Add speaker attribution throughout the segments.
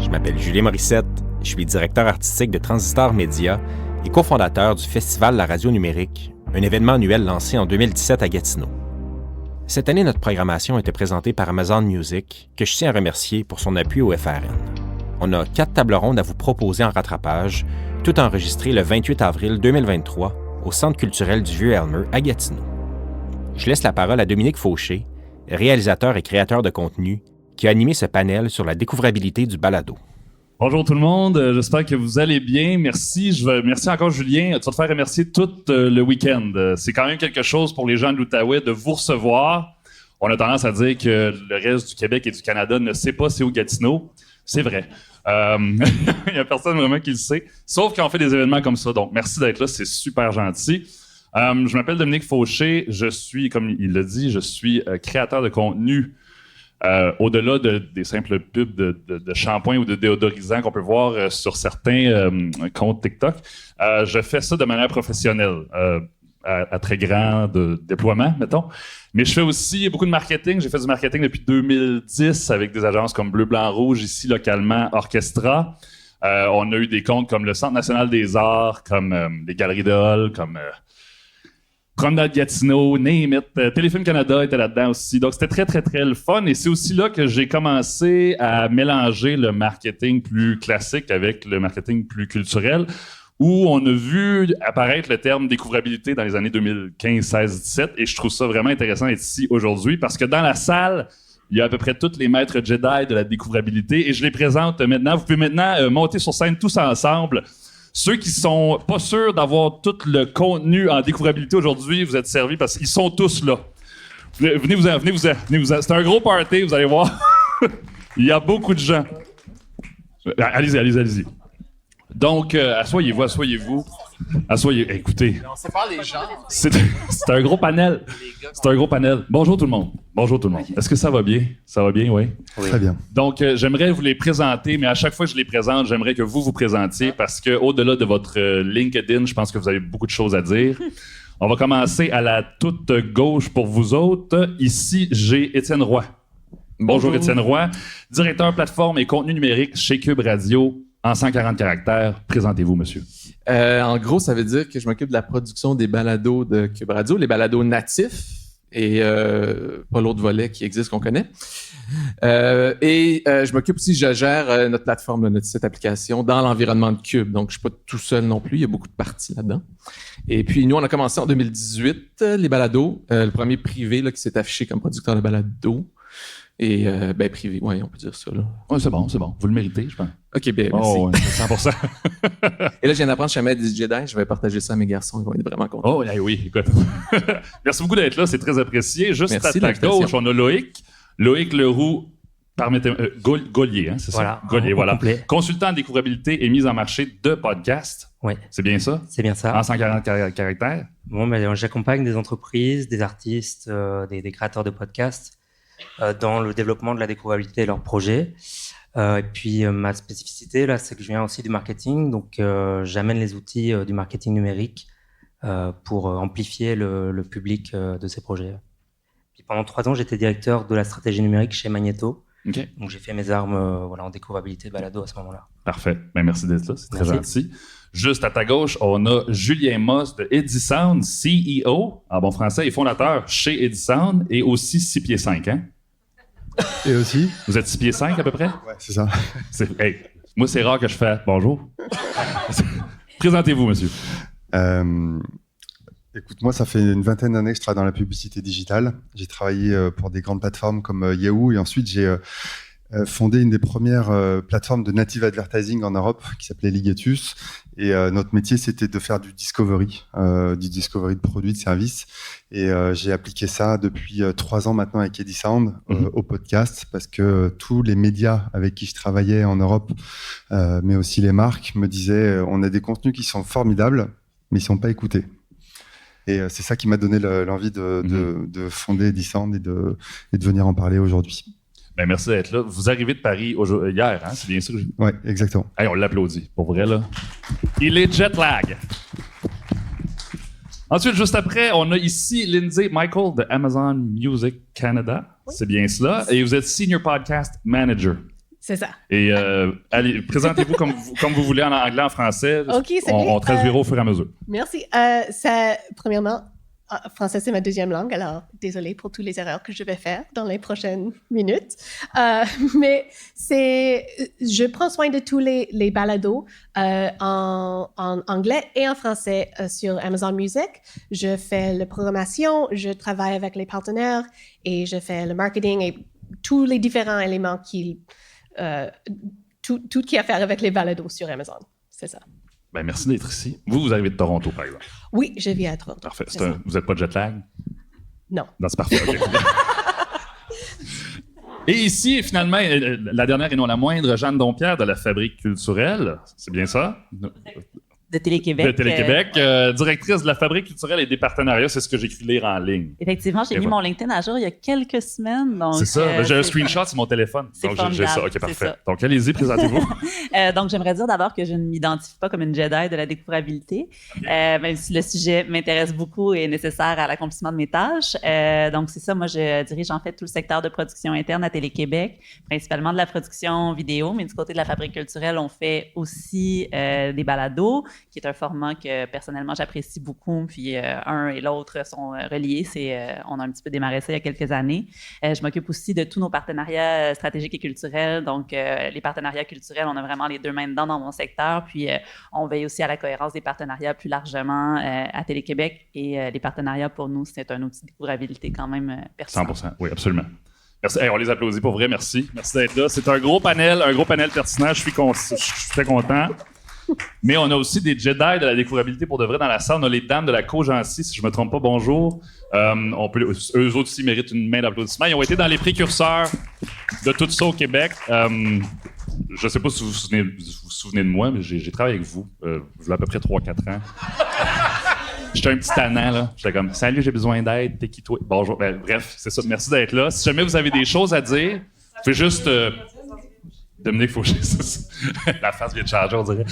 Speaker 1: Je m'appelle Julien Morissette, je suis directeur artistique de Transistor Média et cofondateur du Festival La Radio Numérique, un événement annuel lancé en 2017 à Gatineau. Cette année, notre programmation était présentée par Amazon Music, que je tiens à remercier pour son appui au FRN. On a 4 tables rondes à vous proposer en rattrapage, tout enregistré le 28 avril 2023 au Centre culturel du Vieux-Elmer à Gatineau. Je laisse la parole à Dominique Fauché, réalisateur et créateur de contenu, qui a animé ce panel sur la découvrabilité du balado.
Speaker 2: Bonjour tout le monde, j'espère que vous allez bien. Merci encore Julien. Tu vas te faire remercier tout le week-end. C'est quand même quelque chose pour les gens de l'Outaouais de vous recevoir. On a tendance à dire que le reste du Québec et du Canada ne sait pas c'est où Gatineau. C'est vrai. Il n'y a personne vraiment qui le sait, sauf quand on fait des événements comme ça. Donc, merci d'être là, c'est super gentil. Je m'appelle Dominique Fauché. Je suis, comme il l'a dit, créateur de contenu. Au-delà des simples pubs de shampoing ou de déodorisant qu'on peut voir sur certains comptes TikTok, je fais ça de manière professionnelle, à très grand déploiement, mettons. Mais je fais aussi beaucoup de marketing. J'ai fait du marketing depuis 2010 avec des agences comme Bleu, Blanc, Rouge, ici localement, Orchestra. On a eu des comptes comme le Centre national des arts, comme les Galeries de Hall, comme... Promenade Gatineau, Name It, Téléfilm Canada était là-dedans aussi. Donc, c'était très, très, très le fun. Et c'est aussi là que j'ai commencé à mélanger le marketing plus classique avec le marketing plus culturel, où on a vu apparaître le terme découvrabilité dans les années 2015, 16, 17. Et je trouve ça vraiment intéressant d'être ici aujourd'hui parce que dans la salle, il y a à peu près tous les maîtres Jedi de la découvrabilité. Et je les présente maintenant. Vous pouvez maintenant monter sur scène tous ensemble. Ceux qui sont pas sûrs d'avoir tout le contenu en découvrabilité aujourd'hui, vous êtes servis parce qu'ils sont tous là. Venez-vous-en. C'est un gros party, vous allez voir. Il y a beaucoup de gens. Allez-y. Donc, asseyez-vous. Écoutez.
Speaker 3: On sépare les gens.
Speaker 2: C'est un gros panel. Bonjour tout le monde. Est-ce que ça va bien? Ça va bien, oui?
Speaker 4: Très bien.
Speaker 2: Donc, j'aimerais vous les présenter, mais à chaque fois que je les présente, j'aimerais que vous présentiez parce qu'au-delà de votre LinkedIn, je pense que vous avez beaucoup de choses à dire. On va commencer à la toute gauche pour vous autres. Ici, j'ai Étienne Roy. Bonjour Étienne Roy, directeur plateforme et contenu numérique chez Cube Radio en 140 caractères. Présentez-vous, monsieur.
Speaker 3: En gros, ça veut dire que je m'occupe de la production des balados de Cube Radio, les balados natifs et pas l'autre volet qui existe qu'on connaît. Je m'occupe aussi, je gère notre plateforme, notre site application dans l'environnement de Cube. Donc, je suis pas tout seul non plus. Il y a beaucoup de parties là-dedans. Et puis, nous, on a commencé en 2018, les balados. Le premier privé là, qui s'est affiché comme producteur de balados. Et, privé, oui, on peut dire ça, là.
Speaker 2: Oui, c'est bon. Vous le méritez, je pense.
Speaker 3: OK, bien, merci.
Speaker 2: Oh, ouais, 100%.
Speaker 3: Et là, je viens d'apprendre chez Maître Jedi. Je vais partager ça à mes garçons. Ils vont être vraiment contents.
Speaker 2: Oh, oui, écoute. Merci beaucoup d'être là, c'est très apprécié. Juste
Speaker 3: merci,
Speaker 2: à ta gauche, on a Loïc. Loïc Leroux, Gaulier, hein, c'est
Speaker 5: voilà,
Speaker 2: ça? Gaulier, voilà.
Speaker 5: Complet.
Speaker 2: Consultant en découvrabilité et mise en marché de podcasts.
Speaker 5: Oui.
Speaker 2: C'est bien ça?
Speaker 5: C'est bien ça.
Speaker 2: En 140 caractères?
Speaker 5: Bon, j'accompagne des entreprises, des artistes, des créateurs de podcasts dans le développement de la découvrabilité de leurs projets. Et puis, ma spécificité, là, c'est que je viens aussi du marketing. Donc, j'amène les outils du marketing numérique pour amplifier le public de ces projets. Puis, pendant 3 ans, j'étais directeur de la stratégie numérique chez Magneto.
Speaker 2: Okay.
Speaker 5: Donc, j'ai fait mes armes en découvrabilité balado à ce moment-là.
Speaker 2: Parfait. Merci d'être là. C'est très gentil. Juste à ta gauche, on a Julien Moss de Edisound, CEO, en bon français, et fondateur chez Edisound, et aussi 6 pieds 5, hein?
Speaker 4: Et aussi?
Speaker 2: Vous êtes 6 pieds 5 à peu près?
Speaker 4: Ouais, c'est ça.
Speaker 2: Moi, c'est rare que je fais bonjour. Présentez-vous, monsieur.
Speaker 4: Écoute, moi, ça fait une vingtaine d'années que je travaille dans la publicité digitale. J'ai travaillé pour des grandes plateformes comme Yahoo, et ensuite j'ai fondé une des premières plateformes de native advertising en Europe qui s'appelait Ligatus. Et notre métier, c'était de faire du discovery de produits, de services. Et j'ai appliqué ça depuis 3 ans maintenant avec Edisound au podcast, parce que tous les médias avec qui je travaillais en Europe, mais aussi les marques, me disaient on a des contenus qui sont formidables, mais ils ne sont pas écoutés. Et c'est ça qui m'a donné l'envie de fonder Edisound et de venir en parler aujourd'hui.
Speaker 2: Ben, merci d'être là. Vous arrivez de Paris hier, hein? C'est bien sûr.
Speaker 4: Oui, exactement.
Speaker 2: Hey, on l'applaudit, pour vrai, là. Il est jet lag. Ensuite, juste après, on a ici Lindsay Michael de Amazon Music Canada. Oui. C'est bien cela. Et vous êtes Senior Podcast Manager.
Speaker 6: C'est ça.
Speaker 2: Et allez, présentez-vous comme vous voulez en anglais, en français.
Speaker 6: OK, c'est
Speaker 2: on
Speaker 6: bien.
Speaker 2: traduira au fur et à mesure.
Speaker 6: Merci. Premièrement, français, c'est ma deuxième langue, alors désolé pour toutes les erreurs que je vais faire dans les prochaines minutes. Mais je prends soin de tous les balados en anglais et en français sur Amazon Music. Je fais la programmation, je travaille avec les partenaires et je fais le marketing et tous les différents éléments tout qui a à faire avec les balados sur Amazon. C'est ça.
Speaker 2: Ben, merci d'être ici. Vous arrivez de Toronto, par exemple.
Speaker 6: Oui, je vis à Toronto.
Speaker 2: Parfait. Vous n'êtes pas de jet lag?
Speaker 6: Non.
Speaker 2: Non, c'est parfait. Okay. Et ici, finalement, la dernière et non la moindre, Jeanne Dompierre de la Fabrique culturelle. C'est bien ça?
Speaker 7: De Télé-Québec.
Speaker 2: De Télé-Québec, directrice de la Fabrique culturelle et des partenariats, c'est ce que j'ai écrit lire en ligne.
Speaker 7: Effectivement, j'ai mis mon LinkedIn à jour il y a quelques semaines.
Speaker 2: C'est ça, j'ai un screenshot sur mon téléphone.
Speaker 7: C'est
Speaker 2: donc j'ai ça, ok, parfait.
Speaker 7: Ça.
Speaker 2: Donc allez-y, présentez-vous.
Speaker 7: Donc j'aimerais dire d'abord que je ne m'identifie pas comme une Jedi de la découvrabilité, même si le sujet m'intéresse beaucoup et est nécessaire à l'accomplissement de mes tâches. Donc c'est ça, moi je dirige en fait tout le secteur de production interne à Télé-Québec, principalement de la production vidéo, mais du côté de la Fabrique culturelle, on fait aussi des balados, qui est un format que personnellement j'apprécie beaucoup, puis un et l'autre sont reliés. On a un petit peu démarré ça il y a quelques années. Je m'occupe aussi de tous nos partenariats stratégiques et culturels. Donc, les partenariats culturels, on a vraiment les deux mains dedans dans mon secteur. Puis, on veille aussi à la cohérence des partenariats plus largement à Télé-Québec. Et les partenariats, pour nous, c'est un outil de découvrabilité quand même pertinent.
Speaker 2: 100%, oui, absolument. Merci. Hey, on les applaudit pour vrai, merci. Merci d'être là. C'est un gros panel pertinent. Je suis très content. Mais on a aussi des Jedi de la découvrabilité pour de vrai dans la salle. On a les dames de la Cogency, si je ne me trompe pas, bonjour. Eux autres aussi méritent une main d'applaudissement. Ils ont été dans les précurseurs de tout ça au Québec. Je ne sais pas si vous vous souvenez de moi, mais j'ai travaillé avec vous. Il y a à peu près 3-4 ans. J'étais un petit tannant, là. J'étais comme « Salut, j'ai besoin d'aide. T'es qui, toi? » Bonjour. Bref, c'est ça. Merci d'être là. Si jamais vous avez des choses à dire, vous pouvez juste... Dominique Fauché, c'est ça. La face vient de changer, on dirait.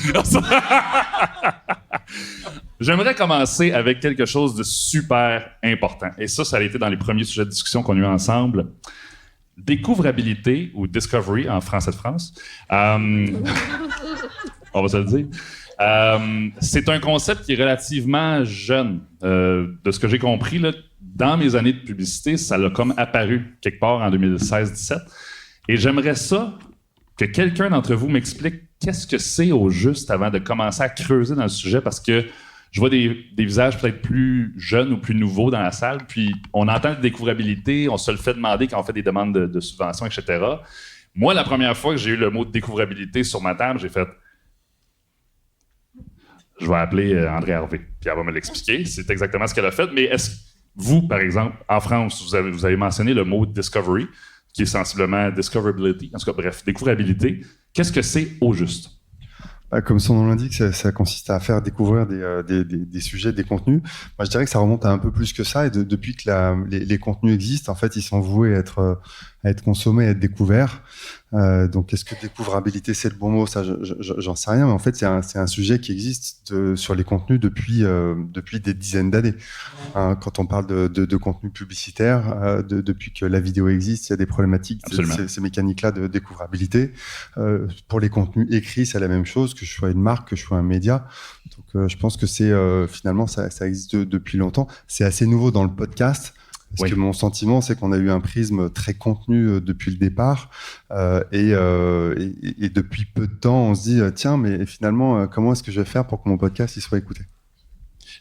Speaker 2: J'aimerais commencer avec quelque chose de super important. Et ça a été dans les premiers sujets de discussion qu'on a eu ensemble. Découvrabilité, ou discovery en français de France. On va se le dire. C'est un concept qui est relativement jeune. De ce que j'ai compris, là, dans mes années de publicité, ça l'a comme apparu quelque part en 2016-17. Et j'aimerais ça que quelqu'un d'entre vous m'explique qu'est-ce que c'est au juste avant de commencer à creuser dans le sujet, parce que je vois des visages peut-être plus jeunes ou plus nouveaux dans la salle, puis on entend de découvrabilité, on se le fait demander quand on fait des demandes de subventions, etc. Moi, la première fois que j'ai eu le mot de découvrabilité sur ma table, j'ai fait « Je vais appeler André Harvey, puis elle va me l'expliquer. » C'est exactement ce qu'elle a fait, mais est-ce que vous, par exemple, en France, vous avez mentionné le mot « discovery », qui est sensiblement discoverability, en tout cas, bref, découvrabilité. Qu'est-ce que c'est au juste?
Speaker 4: Comme son nom l'indique, ça consiste à faire découvrir des sujets, des contenus. Moi, je dirais que ça remonte à un peu plus que ça. Et depuis que les contenus existent, en fait, ils sont voués à être consommés, à être découverts. Donc, est-ce que découvrabilité, c'est le bon mot? Ça, j'en sais rien. Mais en fait, c'est un sujet qui existe sur les contenus depuis des dizaines d'années. Quand on parle de contenu publicitaire, depuis que la vidéo existe, il y a des problématiques, ces mécaniques-là de découvrabilité. Pour les contenus écrits, c'est la même chose, que je sois une marque, que je sois un média. Donc, je pense que finalement, ça existe depuis longtemps. C'est assez nouveau dans le podcast. Parce que mon sentiment, c'est qu'on a eu un prisme très contenu depuis le départ. Et depuis peu de temps, on se dit, tiens, mais finalement, comment est-ce que je vais faire pour que mon podcast il soit écouté?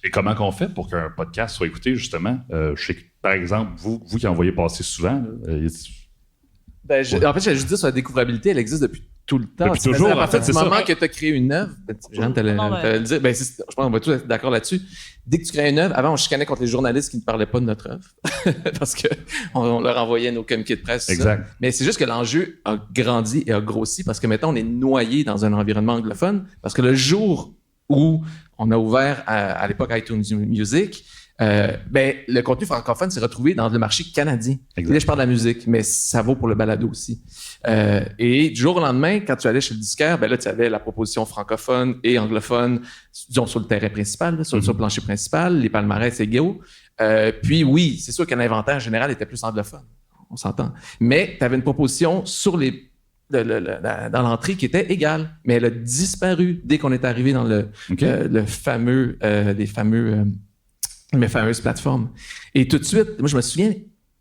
Speaker 2: Et comment qu'on fait pour qu'un podcast soit écouté, justement? Je sais que, par exemple, vous qui en voyez passer souvent...
Speaker 3: En fait, j'allais juste dire sur la découvrabilité, elle existe depuis tout le temps.
Speaker 2: Depuis toujours,
Speaker 3: à partir du moment
Speaker 2: ça.
Speaker 3: que tu as créé une œuvre, Jeanne, t'allais le dire, je pense qu'on va tous être d'accord là-dessus. Dès que tu crées une œuvre, avant, on chicanait contre les journalistes qui ne parlaient pas de notre œuvre parce qu'on leur envoyait nos communiqués de presse.
Speaker 2: Exact.
Speaker 3: Ça. Mais c'est juste que l'enjeu a grandi et a grossi parce que maintenant, on est noyé dans un environnement anglophone parce que le jour où on a ouvert à l'époque iTunes Music, le contenu francophone s'est retrouvé dans le marché canadien. Là, je parle de la musique, mais ça vaut pour le balado aussi. Et du jour au lendemain, quand tu allais chez le disquaire, là, tu avais la proposition francophone et anglophone, disons, sur le terrain principal, sur le plancher principal, les palmarès égaux. Puis oui, c'est sûr que l'inventaire général était plus anglophone. On s'entend. Mais tu avais une proposition sur les dans l'entrée qui était égale, mais elle a disparu dès qu'on est arrivé dans les fameuses plateformes. Et tout de suite, moi, je me souviens,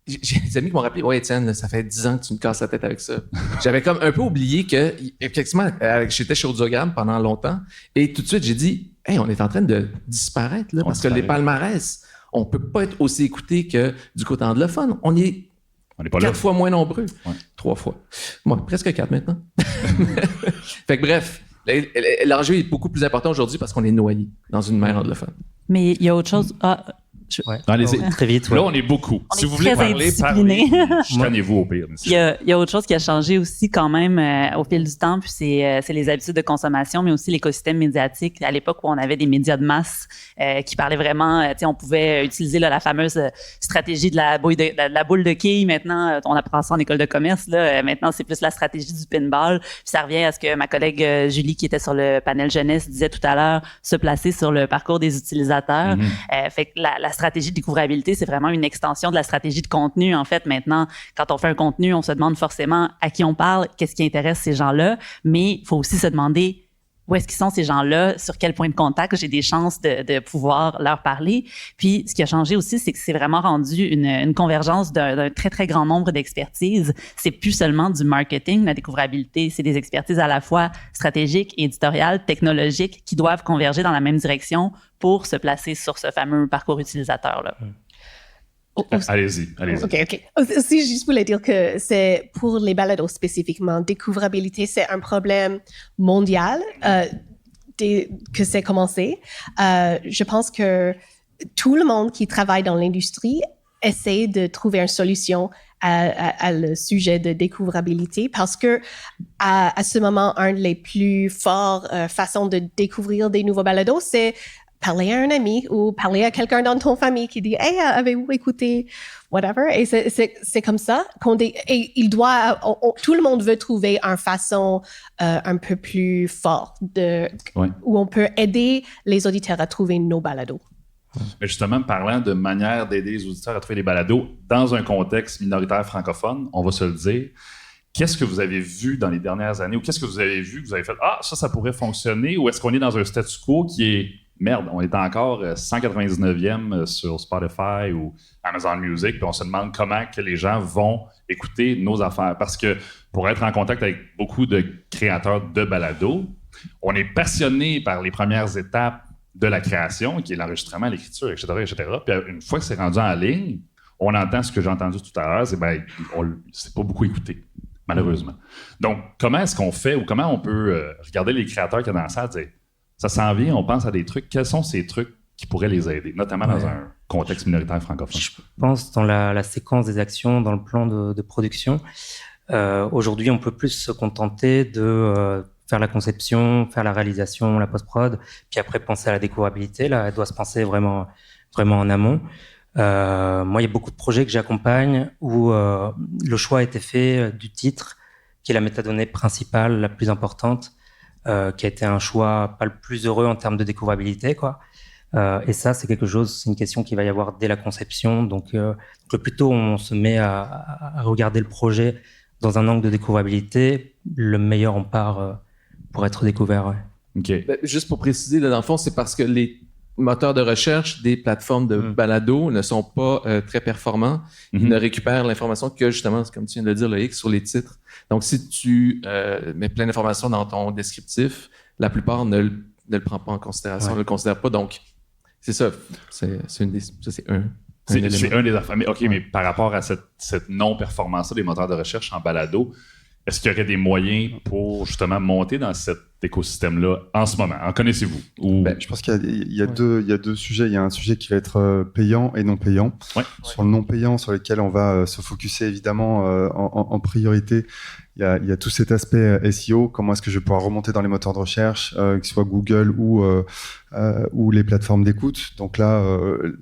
Speaker 3: j'ai des amis qui m'ont rappelé, ouais, Étienne, ça fait 10 ans que tu me casses la tête avec ça. J'avais comme un peu oublié que, effectivement, j'étais chez Audiogramme pendant longtemps, et tout de suite, j'ai dit, hey, on est en train de disparaître, là, parce que les palmarès, on peut pas être aussi écoutés que du côté anglophone. On est pas 4 fois moins nombreux. Ouais. 3 fois. Moi, presque 4 maintenant. Fait que bref, l'enjeu est beaucoup plus important aujourd'hui parce qu'on est noyé dans une mer anglophone.
Speaker 7: Mais il y a autre chose.
Speaker 2: Allez-y.
Speaker 5: Très vite.
Speaker 2: Là, on est beaucoup.
Speaker 7: On
Speaker 2: si
Speaker 7: est
Speaker 2: vous voulez
Speaker 7: très
Speaker 2: parler, chicanez-vous au pire.
Speaker 7: Il y a autre chose qui a changé aussi quand même au fil du temps, puis c'est les habitudes de consommation, mais aussi l'écosystème médiatique. À l'époque où on avait des médias de masse qui parlaient vraiment, on pouvait utiliser la fameuse stratégie de la boule de quilles. Maintenant, on apprend ça en école de commerce. Maintenant, c'est plus la stratégie du pinball. Puis ça revient à ce que ma collègue Julie, qui était sur le panel jeunesse, disait tout à l'heure, se placer sur le parcours des utilisateurs. Fait que la stratégie de découvrabilité, c'est vraiment une extension de la stratégie de contenu. En fait, maintenant, quand on fait un contenu, on se demande forcément à qui on parle, qu'est-ce qui intéresse ces gens-là, mais il faut aussi se demander où est-ce qu'ils sont ces gens-là, sur quel point de contact j'ai des chances de pouvoir leur parler. Puis, ce qui a changé aussi, c'est que c'est vraiment rendu une convergence d'un très, très grand nombre d'expertises. C'est plus seulement du marketing, la découvrabilité, c'est des expertises à la fois stratégiques, éditoriales, technologiques qui doivent converger dans la même direction pour se placer sur ce fameux parcours utilisateur-là.
Speaker 2: Allez-y.
Speaker 6: OK. Aussi, juste voulais dire que c'est pour les balados spécifiquement, découvrabilité, c'est un problème mondial que c'est commencé. Je pense que tout le monde qui travaille dans l'industrie essaie de trouver une solution à le sujet de découvrabilité parce que à ce moment, un des plus fortes façons de découvrir des nouveaux balados, c'est parler à un ami ou parler à quelqu'un dans ton famille qui dit « Hey, avez-vous écouté whatever ?» Et c'est comme ça et tout le monde veut trouver une façon un peu plus forte où on peut aider les auditeurs à trouver nos balados.
Speaker 2: Mais justement, parlant de manière d'aider les auditeurs à trouver des balados dans un contexte minoritaire francophone, on va se le dire, qu'est-ce que vous avez vu dans les dernières années ou qu'est-ce que vous avez vu que vous avez fait « Ah, ça pourrait fonctionner » ou est-ce qu'on est dans un statu quo qui est merde, on est encore 199e sur Spotify ou Amazon Music, puis on se demande comment que les gens vont écouter nos affaires. Parce que pour être en contact avec beaucoup de créateurs de balados, on est passionné par les premières étapes de la création, qui est l'enregistrement, l'écriture, etc., etc. Puis une fois que c'est rendu en ligne, on entend ce que j'ai entendu tout à l'heure, c'est pas beaucoup écouté, malheureusement. Donc, comment est-ce qu'on fait ou comment on peut regarder les créateurs qu'il y a dans la salle et dire ça s'en vient, on pense à des trucs. Quels sont ces trucs qui pourraient les aider, notamment dans un contexte minoritaire francophone? Je
Speaker 5: pense dans la séquence des actions, dans le plan de production. Aujourd'hui, on peut plus se contenter de faire la conception, faire la réalisation, la post-prod, puis après penser à la découvrabilité. Là, elle doit se penser vraiment en amont. Moi, il y a beaucoup de projets que j'accompagne où le choix a été fait du titre, qui est la métadonnée principale, la plus importante, qui a été un choix pas le plus heureux en termes de découvrabilité, quoi. Et ça, c'est une question qu'il va y avoir dès la conception. Donc le plus tôt on se met à regarder le projet dans un angle de découvrabilité, le meilleur on part pour être découvert. Ouais.
Speaker 2: Okay.
Speaker 3: Juste pour préciser, là, dans le fond, c'est parce que les moteurs de recherche des plateformes de balado ne sont pas très performants. Ils ne récupèrent l'information que, justement, comme tu viens de le dire, Loïc, sur les titres. Donc, si tu mets plein d'informations dans ton descriptif, la plupart ne le prend pas en considération, ne le considère pas. Donc, c'est ça. C'est un des
Speaker 2: affaires. Mais, OK, mais par rapport à cette non-performance des moteurs de recherche en balado, est-ce qu'il y aurait des moyens pour justement monter dans cet écosystème-là en ce moment? En connaissez-vous?
Speaker 4: Je pense qu'il y a deux sujets. Il y a un sujet qui va être payant et non payant. Sur le non payant, sur lequel on va se focuser évidemment en priorité, il y a tout cet aspect SEO. Comment est-ce que je vais pouvoir remonter dans les moteurs de recherche, que ce soit Google ou les plateformes d'écoute. Donc là,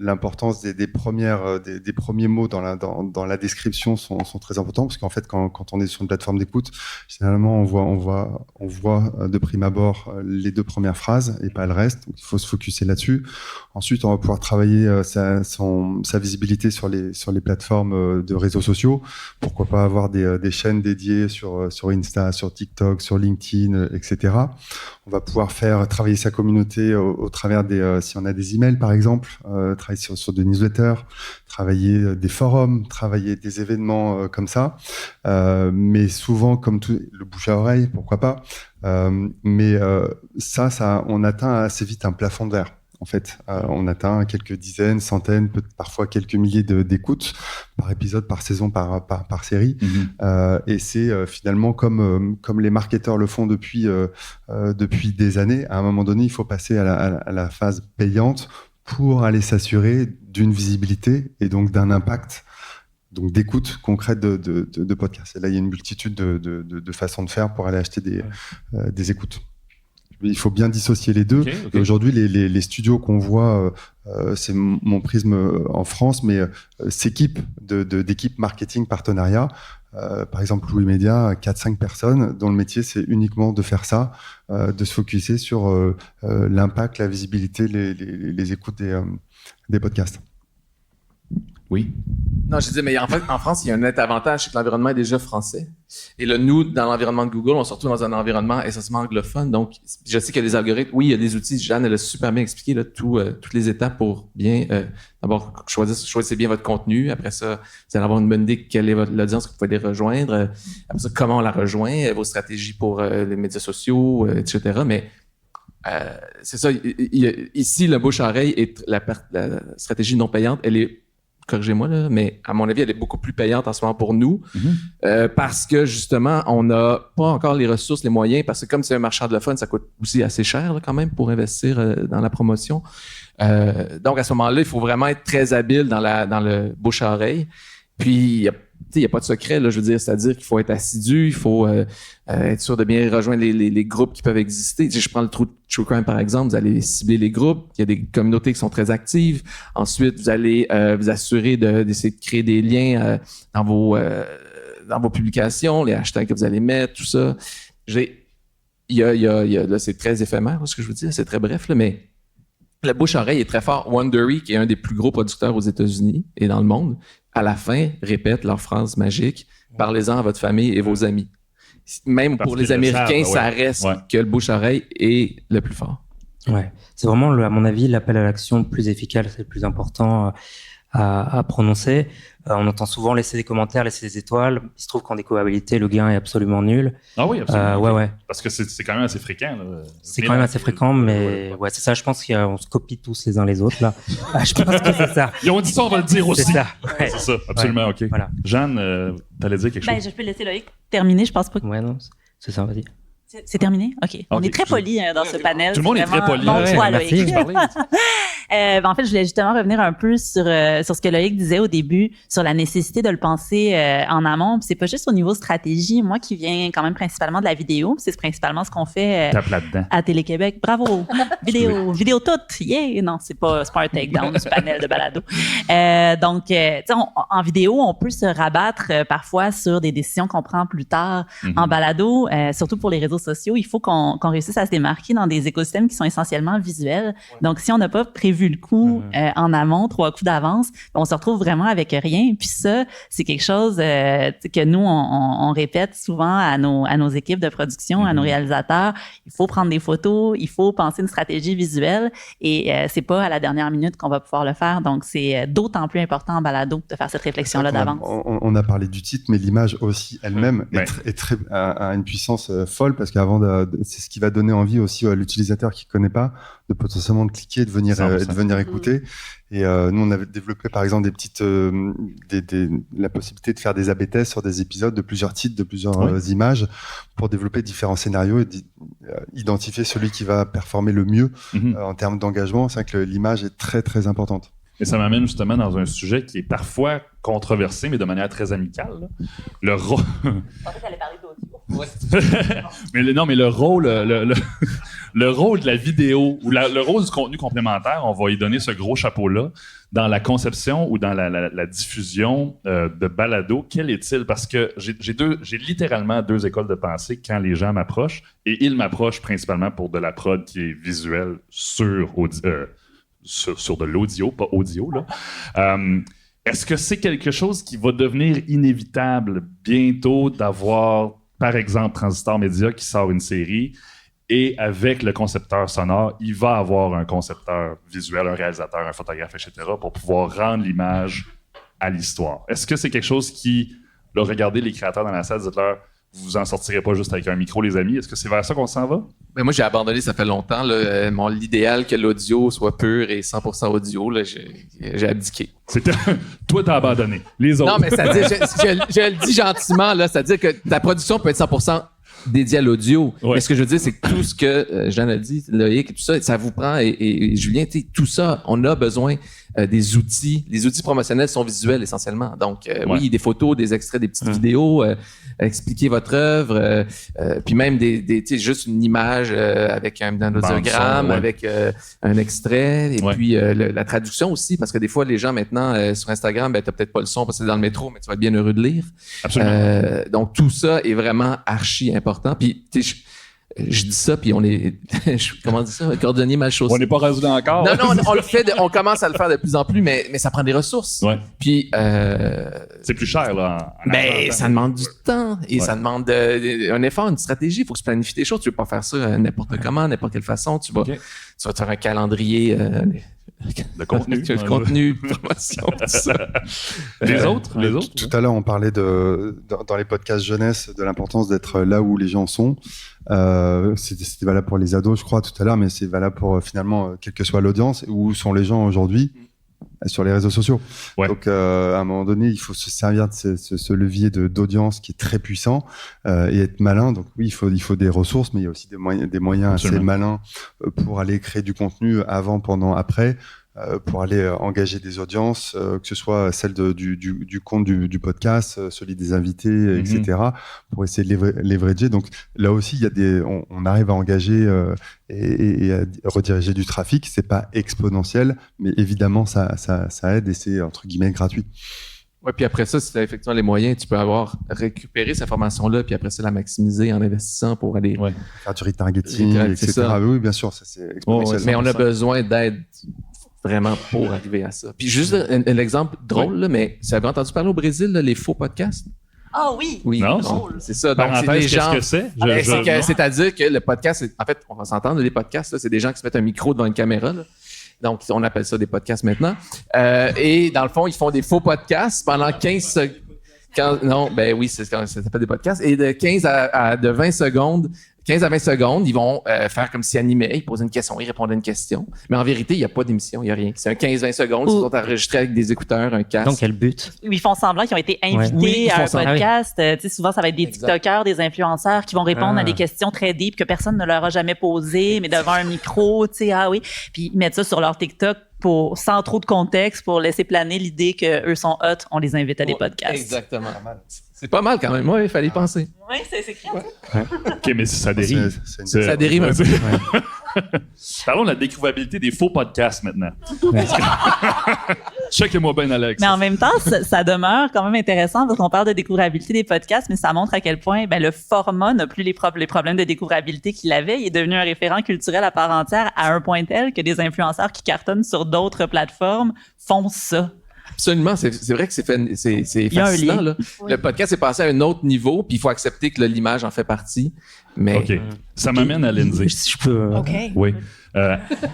Speaker 4: l'importance des premiers mots dans la description sont très importants parce qu'en fait, quand on est sur une plateforme d'écoute, généralement on voit de prime abord les 2 premières phrases et pas le reste. Donc il faut se focuser là-dessus. Ensuite, on va pouvoir travailler sa visibilité sur les plateformes de réseaux sociaux. Pourquoi pas avoir des chaînes dédiées sur sur Insta, sur TikTok, sur LinkedIn, etc. On va pouvoir faire travailler sa communauté au travers si on a des emails par exemple, travailler sur des newsletters, travailler des forums, travailler des événements comme ça. Mais souvent, comme tout, le bouche à oreille, pourquoi pas. Mais ça, on atteint assez vite un plafond de verre. En fait, on atteint quelques dizaines, centaines, parfois quelques milliers d'écoutes par épisode, par saison, par série. Et c'est finalement comme les marketeurs le font depuis des années. À un moment donné, il faut passer à la phase payante pour aller s'assurer d'une visibilité et donc d'un impact, donc d'écoute concrète de podcasts. Et là, il y a une multitude de façons de faire pour aller acheter des écoutes. Il faut bien dissocier les deux. Okay. Et aujourd'hui, les studios qu'on voit, c'est mon prisme en France, mais s'équipent d'équipes marketing partenariat. Par exemple, Louis Média, 4-5 personnes dont le métier, c'est uniquement de faire ça, de se focuser sur l'impact, la visibilité, les écoutes des podcasts.
Speaker 3: Oui. Non, je disais, mais en fait, en France, il y a un net avantage, c'est que l'environnement est déjà français. Et là, nous, dans l'environnement de Google, on se retrouve dans un environnement essentiellement anglophone. Donc, je sais qu'il y a des algorithmes. Oui, il y a des outils. Jeanne, elle a super bien expliqué là, toutes les étapes pour bien, d'abord, choisissez bien votre contenu. Après ça, vous allez avoir une bonne idée de quelle est l'audience que vous pouvez les rejoindre. Après ça, comment on la rejoint, vos stratégies pour les médias sociaux, etc. Mais c'est ça. Ici, le bouche-à-oreille et la stratégie non payante, elle est, corrigez-moi là, mais à mon avis, elle est beaucoup plus payante en ce moment pour nous parce que justement, on n'a pas encore les ressources, les moyens, parce que comme c'est un marché anglophone, ça coûte aussi assez cher là, quand même pour investir dans la promotion. Donc à ce moment-là, il faut vraiment être très habile dans le bouche à oreille. Puis il n'y a pas de secret, là, je veux dire, c'est-à-dire qu'il faut être assidu, il faut être sûr de bien rejoindre les groupes qui peuvent exister. Je prends le True Crime, par exemple, vous allez cibler les groupes, il y a des communautés qui sont très actives. Ensuite, vous allez vous assurer d'essayer de créer des liens dans vos publications, les hashtags que vous allez mettre, tout ça. Là, c'est très éphémère, là, ce que je veux dire, c'est très bref, là, mais le bouche-oreille est très fort. Wondery, qui est un des plus gros producteurs aux États-Unis et dans le monde, à la fin, répète leur phrase magique « Parlez-en à votre famille et vos amis ». Même pour les Américains, ça reste que le bouche-oreille est le plus fort.
Speaker 5: Ouais, c'est vraiment, à mon avis, l'appel à l'action le plus efficace, c'est le plus important à prononcer. On entend souvent laisser des commentaires, laisser des étoiles. Il se trouve qu'en découvrabilité, le gain est absolument nul.
Speaker 2: Ah oui, absolument.
Speaker 5: Ouais.
Speaker 2: Parce que c'est quand même assez fréquent. Là.
Speaker 5: C'est quand même assez fréquent, mais ouais, c'est ça. Je pense qu'on se copie tous les uns les autres là. Je pense que c'est ça.
Speaker 2: Ils ont dit ça, on va le dire aussi.
Speaker 5: C'est ça.
Speaker 2: Ouais. C'est ça, absolument. Ok. Voilà. Jeanne, t'allais dire quelque chose?
Speaker 7: Je peux laisser Loïc terminer. Je pense pas que.
Speaker 5: Ouais, non, c'est ça. Vas-y.
Speaker 7: C'est terminé? OK. On est très polis dans ce panel.
Speaker 2: Tout le monde est très poli.
Speaker 7: Non, toi, Loïc.
Speaker 2: En
Speaker 7: fait, je voulais justement revenir un peu sur ce que Loïc disait au début, sur la nécessité de le penser en amont. Puis c'est pas juste au niveau stratégie. Moi qui viens quand même principalement de la vidéo, c'est principalement ce qu'on fait à Télé-Québec. Bravo! Vidéo toute! Yeah! Non, c'est pas un takedown du panel de balado. Donc, en vidéo, on peut se rabattre parfois sur des décisions qu'on prend plus tard en balado, surtout pour les réseaux sociaux. Il faut qu'on réussisse à se démarquer dans des écosystèmes qui sont essentiellement visuels. Donc, si on n'a pas prévu le coup en amont, 3 coups d'avance, on se retrouve vraiment avec rien. Puis ça, c'est quelque chose que nous, on répète souvent à nos équipes de production, à nos réalisateurs. Il faut prendre des photos, il faut penser une stratégie visuelle et c'est pas à la dernière minute qu'on va pouvoir le faire. Donc, c'est d'autant plus important en balado de faire cette réflexion-là d'avance.
Speaker 4: On a parlé du titre, mais l'image aussi elle-même a une puissance folle parce qu'avant, c'est ce qui va donner envie aussi à l'utilisateur qui ne connaît pas de potentiellement de cliquer, de venir écouter. Et nous, on avait développé par exemple la possibilité de faire des A/B tests sur des épisodes de plusieurs titres, de plusieurs images pour développer différents scénarios et identifier celui qui va performer le mieux en termes d'engagement. C'est vrai que l'image est très très importante.
Speaker 2: Et ça m'amène justement dans un sujet qui est parfois controversé, mais de manière très amicale. Là. Le rôle.
Speaker 7: Je pensais que t'allais parler d'audio.
Speaker 2: Mais le rôle, le rôle de la vidéo ou le rôle du contenu complémentaire, on va y donner ce gros chapeau-là dans la conception ou dans la diffusion de balado. Quel est-il? Parce que j'ai littéralement 2 écoles de pensée quand les gens m'approchent, et ils m'approchent principalement pour de la prod qui est visuelle sur de l'audio, pas audio, là. Est-ce que c'est quelque chose qui va devenir inévitable bientôt d'avoir par exemple, Transistor Média qui sort une série, et avec le concepteur sonore, il va avoir un concepteur visuel, un réalisateur, un photographe, etc., pour pouvoir rendre l'image à l'histoire. Est-ce que c'est quelque chose qui, là, regardez les créateurs dans la salle, dites-leur, vous en sortirez pas juste avec un micro, les amis. Est-ce que c'est vers ça qu'on s'en va?
Speaker 3: Ben moi, j'ai abandonné, ça fait longtemps. Là, l'idéal que l'audio soit pur et 100% audio, là, j'ai abdiqué.
Speaker 2: Toi, t'as abandonné. Les autres.
Speaker 3: Non, mais c'est-à-dire, je le dis gentiment, là, c'est-à-dire que ta production peut être 100% dédiée à l'audio.
Speaker 2: Ouais.
Speaker 3: Mais ce que je veux dire, c'est que tout ce que Jeanne a dit, Loïc, tout ça, ça vous prend, et Julien, tout ça, on a besoin des outils. Les outils promotionnels sont visuels essentiellement. Donc, oui, des photos, des extraits, des petites vidéos, expliquer votre œuvre, puis même juste une image avec un audiogramme, avec un extrait, et puis la traduction aussi, parce que des fois, les gens maintenant, sur Instagram, ben, t'as peut-être pas le son parce que c'est dans le métro, mais tu vas être bien heureux de lire.
Speaker 2: Absolument.
Speaker 3: Donc, tout ça est vraiment archi important. Puis, je dis ça, puis on est, comment dire ça, cordonnier mal chaussé.
Speaker 2: On n'est pas rendu encore.
Speaker 3: Non, on le fait, on commence à le faire de plus en plus, mais ça prend des ressources.
Speaker 2: Ouais.
Speaker 3: Puis,
Speaker 2: c'est plus cher, là.
Speaker 3: Ça demande du temps et ça demande un effort, une stratégie. Il faut que tu planifies tes choses. Tu ne veux pas faire ça n'importe comment, n'importe quelle façon. Tu vas te faire un calendrier
Speaker 2: de contenu.
Speaker 3: Contenu, promotion, tout ça.
Speaker 2: Les autres?
Speaker 4: Tout à l'heure, on parlait dans les podcasts jeunesse de l'importance d'être là où les gens sont. C'était valable pour les ados, je crois, tout à l'heure, mais c'est valable pour finalement, quelle que soit l'audience, où sont les gens aujourd'hui sur les réseaux sociaux. Ouais. Donc, à un moment donné, il faut se servir de ce levier d'audience qui est très puissant et être malin. Donc, oui, il faut des ressources, mais il y a aussi des moyens assez malins pour aller créer du contenu avant, pendant, après, pour aller engager des audiences, que ce soit celle du compte du podcast, celui des invités, etc., pour essayer de leverager. Donc là aussi, il y a on arrive à engager et à rediriger du trafic. C'est pas exponentiel, mais évidemment, ça aide et c'est entre guillemets gratuit.
Speaker 3: Ouais, puis après ça, si tu as effectivement les moyens, tu peux avoir récupéré cette formation-là, puis après ça, la maximiser en investissant pour aller
Speaker 4: faire du retargeting, etc. Oui, bien sûr, ça c'est exponentiel.
Speaker 3: Mais on a besoin d'aide vraiment pour arriver à ça. Puis juste un exemple drôle, là, mais tu avais entendu parler au Brésil, là, les faux podcasts?
Speaker 7: Ah oui!
Speaker 3: Oui,
Speaker 2: non,
Speaker 3: c'est ça. Donc, c'est des gens...
Speaker 2: Qu'est-ce que c'est?
Speaker 3: C'est-à-dire que le podcast, en fait, on va s'entendre, les podcasts, là, c'est des gens qui se mettent un micro devant une caméra, là. Donc, on appelle ça des podcasts maintenant. Et dans le fond, ils font des faux podcasts pendant 15 secondes. Non, ben oui, ça s'appelle des podcasts. Et de 15 à 20 secondes, 15 à 20 secondes, ils vont faire comme s'ils animaient, ils posaient une question, ils répondaient à une question. Mais en vérité, il n'y a pas d'émission, il n'y a rien. C'est un 15-20 secondes, ils sont enregistrés avec des écouteurs, un casque.
Speaker 5: Donc, quel but?
Speaker 7: Ils font semblant qu'ils ont été invités à un podcast. Souvent, ça va être des TikTokers, des influenceurs qui vont répondre à des questions très deep que personne ne leur a jamais posées, mais devant un micro, Puis ils mettent ça sur leur TikTok sans trop de contexte pour laisser planer l'idée qu'eux sont hot, on les invite à des podcasts.
Speaker 3: Exactement. C'est pas mal quand même. Oui, il fallait y penser.
Speaker 7: Oui, c'est créatif.
Speaker 2: OK, mais ça dérive.
Speaker 3: Ça dérive un peu.
Speaker 2: Parlons de la découvrabilité des faux podcasts maintenant. Check-moi bien, Alex.
Speaker 7: Mais en même temps, ça demeure quand même intéressant parce qu'on parle de découvrabilité des podcasts, mais ça montre à quel point le format n'a plus les problèmes de découvrabilité qu'il avait. Il est devenu un référent culturel à part entière à un point tel que des influenceurs qui cartonnent sur d'autres plateformes font ça.
Speaker 3: Absolument, c'est vrai que c'est fascinant. Là. Oui. Le podcast est passé à un autre niveau, puis il faut accepter que l'image en fait partie. Mais
Speaker 2: OK. Ça m'amène à Lindsay.
Speaker 5: Si je peux...
Speaker 2: Oui.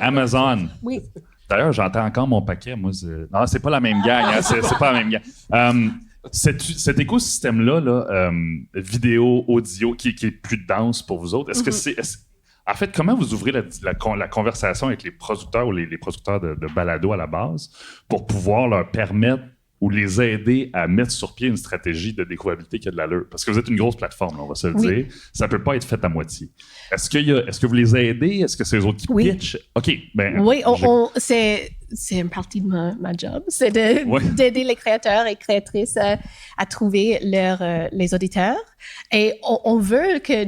Speaker 2: Amazon.
Speaker 6: Oui.
Speaker 2: D'ailleurs, j'entends encore mon paquet. Moi, non, c'est pas la même gang. Hein, c'est pas la même gang. Cet écosystème-là, vidéo, audio, qui est plus dense pour vous autres, est-ce que c'est... En fait, comment vous ouvrez la conversation avec les producteurs ou les producteurs de balado à la base pour pouvoir leur permettre ou les aider à mettre sur pied une stratégie de découvrabilité qui a de l'allure? Parce que vous êtes une grosse plateforme, on va se le dire. Ça ne peut pas être fait à moitié. Est-ce que vous les aidez? Est-ce que c'est eux autres qui pitchent? OK.
Speaker 6: Oui, c'est une partie de ma job. C'est d'aider les créateurs et créatrices à trouver les auditeurs. Et on veut que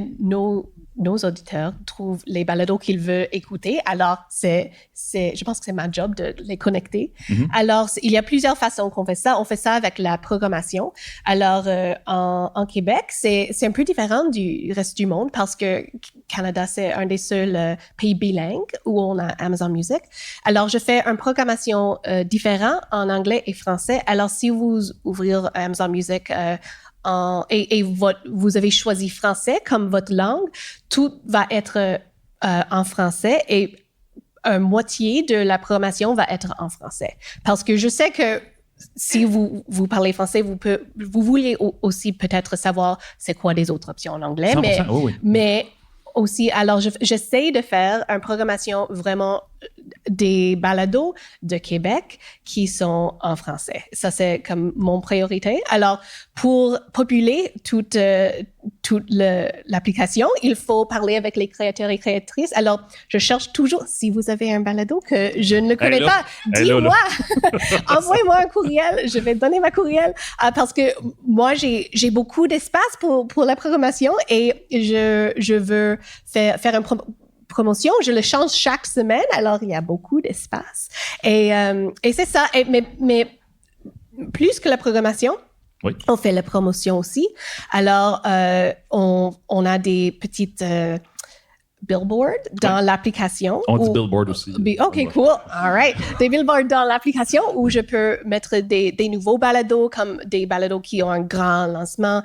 Speaker 6: nos auditeurs trouvent les balados qu'ils veulent écouter. Alors, je pense que c'est ma job de les connecter. Alors, il y a plusieurs façons qu'on fait ça. On fait ça avec la programmation. Alors, en Québec, c'est un peu différent du reste du monde parce que Canada, c'est un des seuls pays bilingues où on a Amazon Music. Alors, je fais une programmation différente en anglais et français. Alors, si vous ouvrez Amazon Music vous avez choisi français comme votre langue, tout va être en français et moitié de la programmation va être en français. Parce que je sais que si vous parlez français, vous voulez aussi peut-être savoir c'est quoi les autres options en anglais,
Speaker 2: 100%,
Speaker 6: mais aussi, alors j'essaie de faire une programmation vraiment des balados de Québec qui sont en français. Ça, c'est comme mon priorité. Alors, pour populer toute l'application, il faut parler avec les créateurs et créatrices. Alors, je cherche toujours, si vous avez un balado que je ne connais pas, dis-moi, envoyez-moi un courriel, je vais donner ma courriel, parce que moi, j'ai beaucoup d'espace pour la programmation et je veux faire une promotion, je le change chaque semaine, alors il y a beaucoup d'espace. Et c'est ça. Mais plus que la programmation, on fait la promotion aussi. Alors, on a des petites billboards dans l'application.
Speaker 2: On dit billboard aussi.
Speaker 6: OK, cool. All right. Des billboards dans l'application où je peux mettre des nouveaux balados, comme des balados qui ont un grand lancement.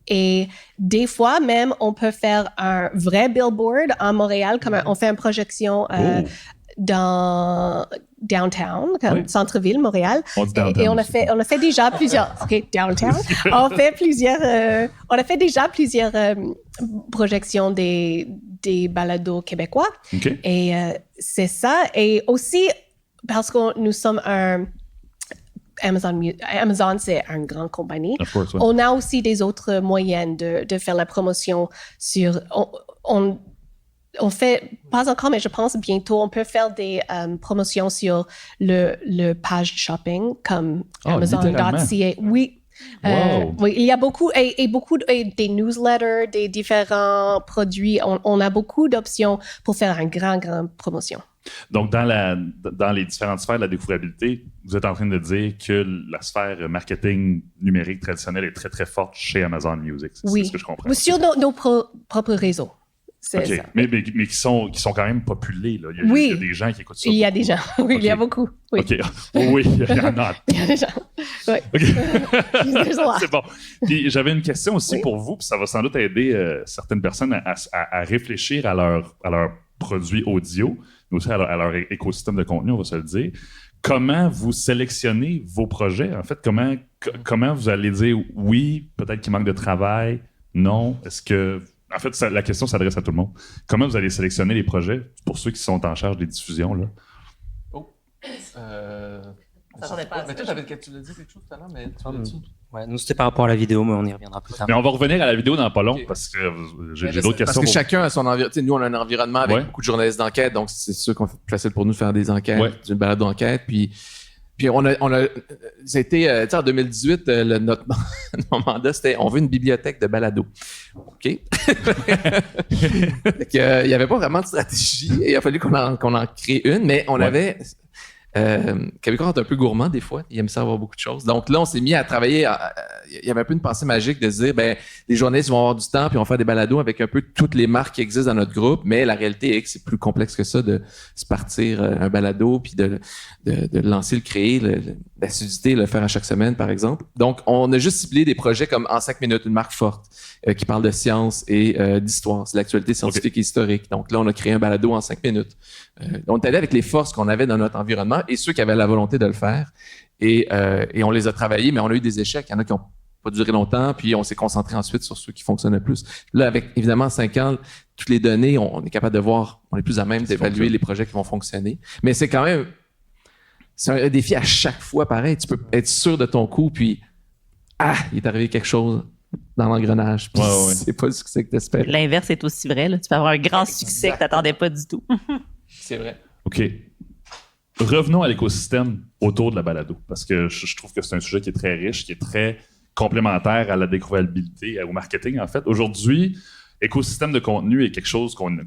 Speaker 6: Et des fois, même, on peut faire un vrai billboard en Montréal, comme on fait une projection dans downtown, comme centre-ville, Montréal.
Speaker 2: On dit downtown
Speaker 6: et on a fait déjà plusieurs... OK, downtown. On a fait déjà plusieurs projections des balados québécois.
Speaker 2: Okay.
Speaker 6: Et c'est ça. Et aussi, parce que nous sommes Amazon, c'est une grande compagnie.
Speaker 2: Of course,
Speaker 6: On a aussi des autres moyens de faire la promotion sur... On fait, pas encore, mais je pense bientôt, on peut faire des promotions sur le page shopping comme Amazon.ca. Oui.
Speaker 2: Wow.
Speaker 6: Oui, il y a beaucoup, des newsletters, des différents produits. On a beaucoup d'options pour faire une grande promotion.
Speaker 2: Donc, dans les différentes sphères de la découvrabilité, vous êtes en train de dire que la sphère marketing numérique traditionnelle est très, très forte chez Amazon Music. C'est ce que je comprends.
Speaker 6: Oui, sur nos propres réseaux. C'est ça.
Speaker 2: Mais qui sont quand même populés. Là. Il y a des gens qui écoutent ça.
Speaker 6: Il y a des gens. Oui, il y a beaucoup. Oui.
Speaker 2: OK. Oui, il y en a.
Speaker 6: Il y a des gens. Oui.
Speaker 2: Okay. C'est bon. Puis j'avais une question aussi pour vous, puis ça va sans doute aider certaines personnes à réfléchir à leur produit audio, mais aussi à leur écosystème de contenu, on va se le dire. Comment vous sélectionnez vos projets? En fait, comment vous allez dire oui, peut-être qu'il manque de travail, non? Est-ce que... En fait, la question s'adresse à tout le monde. Comment vous allez sélectionner les projets pour ceux qui sont en charge des diffusions? Là?
Speaker 7: Ça n'en pas.
Speaker 3: Mais toi, tu l'as dit quelque chose tout à l'heure, mais tu l'as dit.
Speaker 5: Ouais, nous, c'était par rapport à la vidéo, mais on y reviendra plus tard.
Speaker 2: Mais on va revenir à la vidéo dans pas long parce que j'ai d'autres questions.
Speaker 3: Parce que chacun a son environnement. Nous, on a un environnement avec beaucoup de journalistes d'enquête, donc c'est sûr qu'on fait plus facile pour nous de faire des enquêtes, d'une balade d'enquête. Puis on a ça a été, en 2018, notre mandat, c'était on veut une bibliothèque de balado. OK. Il n'y avait pas vraiment de stratégie. Il a fallu qu'on en crée une, mais on avait... Québécois est un peu gourmand des fois, il aime ça avoir beaucoup de choses. Donc là, on s'est mis à travailler, il y avait un peu une pensée magique de se dire, les journalistes vont avoir du temps puis on va faire des balados avec un peu toutes les marques qui existent dans notre groupe, mais la réalité est que c'est plus complexe que ça de se partir un balado puis de lancer, le créer, l'assiduité, le faire à chaque semaine, par exemple. Donc, on a juste ciblé des projets comme En 5 minutes, une marque forte qui parle de science et d'histoire. C'est l'actualité scientifique et historique. Donc là, on a créé un balado en 5 minutes. On est allé avec les forces qu'on avait dans notre environnement et ceux qui avaient la volonté de le faire. Et on les a travaillés, mais on a eu des échecs. Il y en a qui n'ont pas duré longtemps, puis on s'est concentré ensuite sur ceux qui fonctionnaient le plus. Là, avec évidemment 5 ans, toutes les données, on est capable de voir, on est plus à même d'évaluer les projets qui vont fonctionner. Mais c'est quand même... C'est un défi à chaque fois pareil. Tu peux être sûr de ton coup, puis il est arrivé quelque chose dans l'engrenage. Puis c'est pas le succès que tu espères.
Speaker 7: L'inverse est aussi vrai. Là. Tu peux avoir un grand succès que tu n'attendais pas du tout.
Speaker 3: C'est vrai.
Speaker 2: OK. Revenons à l'écosystème autour de la balado, parce que je trouve que c'est un sujet qui est très riche, qui est très complémentaire à la découvrabilité, au marketing, en fait. Aujourd'hui, écosystème de contenu est quelque chose qu'on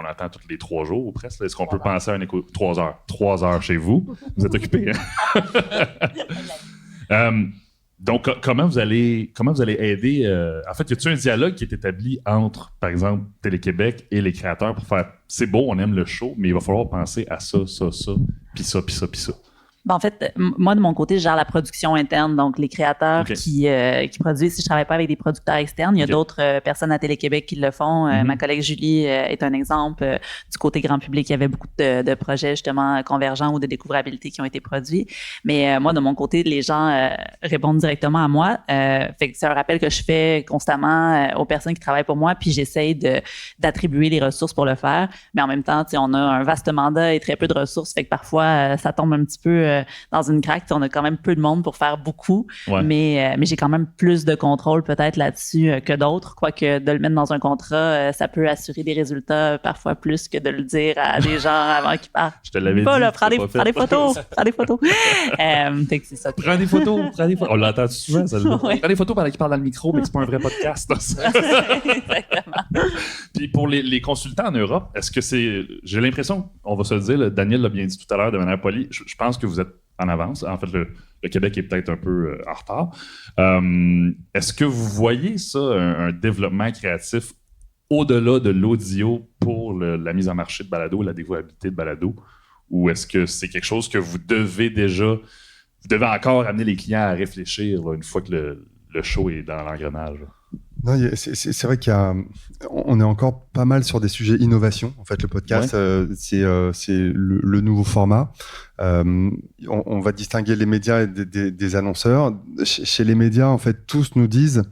Speaker 2: attend tous les 3 jours ou presque. Est-ce qu'on peut penser à 3 heures? 3 heures chez vous. Vous êtes occupés, hein? Donc, comment vous allez aider... en fait, y a-t-il un dialogue qui est établi entre, par exemple, Télé-Québec et les créateurs pour faire « c'est beau, on aime le show, mais il va falloir penser à ça, ça, ça, puis ça, puis ça, puis ça ».
Speaker 7: Ben, en fait, moi, de mon côté, je gère la production interne, donc les créateurs qui produisent. Si je travaille pas avec des producteurs externes, il y a d'autres personnes à Télé-Québec qui le font. Ma collègue Julie est un exemple. Du côté grand public, il y avait beaucoup de projets justement convergents ou de découvrabilité qui ont été produits. Mais moi, de mon côté, les gens répondent directement à moi. Fait que c'est un rappel que je fais constamment aux personnes qui travaillent pour moi, puis j'essaye d'attribuer les ressources pour le faire. Mais en même temps, on a un vaste mandat et très peu de ressources, fait que parfois, ça tombe un petit peu dans une craque. On a quand même peu de monde pour faire beaucoup, mais j'ai quand même plus de contrôle peut-être là-dessus que d'autres, quoique de le mettre dans un contrat, ça peut assurer des résultats parfois plus que de le dire à des gens avant qu'ils partent.
Speaker 2: Je te l'avais dit.
Speaker 7: Prends des photos. Fait que c'est ça.
Speaker 2: Prends des photos. On l'entend souvent, ça.
Speaker 7: Ouais.
Speaker 2: Prends des photos pendant qu'il parle dans le micro, mais c'est pas un vrai podcast.
Speaker 7: Exactement.
Speaker 2: Puis pour les consultants en Europe, est-ce que c'est... J'ai l'impression, on va se le dire, Daniel l'a bien dit tout à l'heure de manière polie, je pense que vous êtes en avance. En fait, le Québec est peut-être un peu en retard. Est-ce que vous voyez ça, un développement créatif au-delà de l'audio pour la mise en marché de balado, la découvrabilité de balado? Ou est-ce que c'est quelque chose que vous devez encore amener les clients à réfléchir là, une fois que le show est dans l'engrenage?
Speaker 4: Non, c'est vrai on est encore pas mal sur des sujets innovation. En fait, le podcast, c'est le nouveau format. On va distinguer les médias et des annonceurs. Chez les médias, en fait, tous nous disent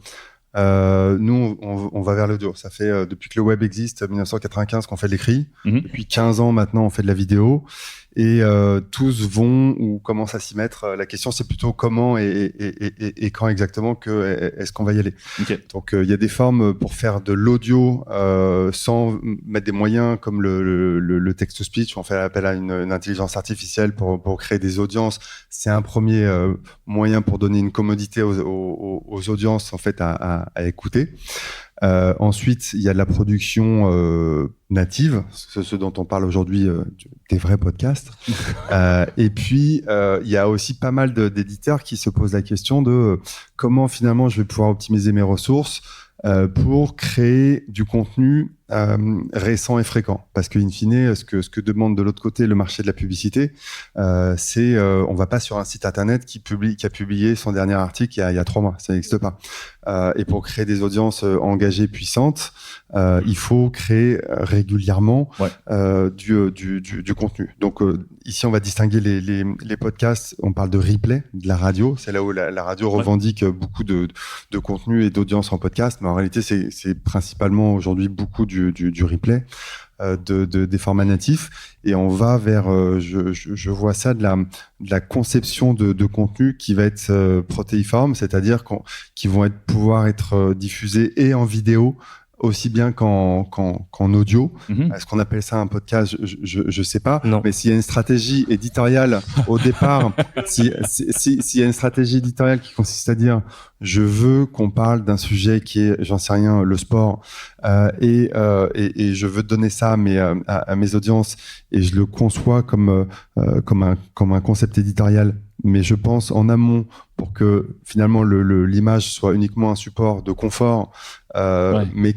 Speaker 4: nous, on va vers l'audio. Ça fait depuis que le web existe, 1995, qu'on fait de l'écrit. Depuis 15 ans maintenant, on fait de la vidéo. Et tous vont ou commencent à s'y mettre. La question, c'est plutôt comment et quand exactement est-ce qu'on va y aller. Donc, il y a des formes pour faire de l'audio sans mettre des moyens comme le text-to-speech. On fait appel à une intelligence artificielle pour créer des audiences. C'est un premier moyen pour donner une commodité aux audiences en fait à écouter. Ensuite, il y a de la production native, ce dont on parle aujourd'hui, des vrais podcasts. Et puis, il y a aussi pas mal d'éditeurs qui se posent la question de comment finalement je vais pouvoir optimiser mes ressources pour créer du contenu récent et fréquent. Parce que, in fine, ce que demande de l'autre côté le marché de la publicité, c'est on va pas sur un site internet qui a publié son dernier article il y a 3 mois. Ça n'existe pas. Et pour créer des audiences engagées, puissantes, il faut créer régulièrement du contenu. Donc ici, on va distinguer les podcasts. On parle de replay, de la radio. C'est là où la radio revendique beaucoup de contenu et d'audience en podcast. Mais en réalité, c'est principalement aujourd'hui beaucoup du replay, des formats natifs, et on va vers, je vois ça, de la conception de contenu qui va être protéiforme, c'est-à-dire qui vont pouvoir être diffusés et en vidéo aussi bien qu'en audio. Est-ce qu'on appelle ça un podcast? Je sais pas.
Speaker 5: Non.
Speaker 4: Mais s'il y a une stratégie éditoriale au départ, s'il y a une stratégie éditoriale qui consiste à dire je veux qu'on parle d'un sujet qui est, j'en sais rien, le sport, et je veux donner ça à mes audiences, et je le conçois comme un concept éditorial, mais je pense en amont pour que finalement l'image soit uniquement un support de confort, mais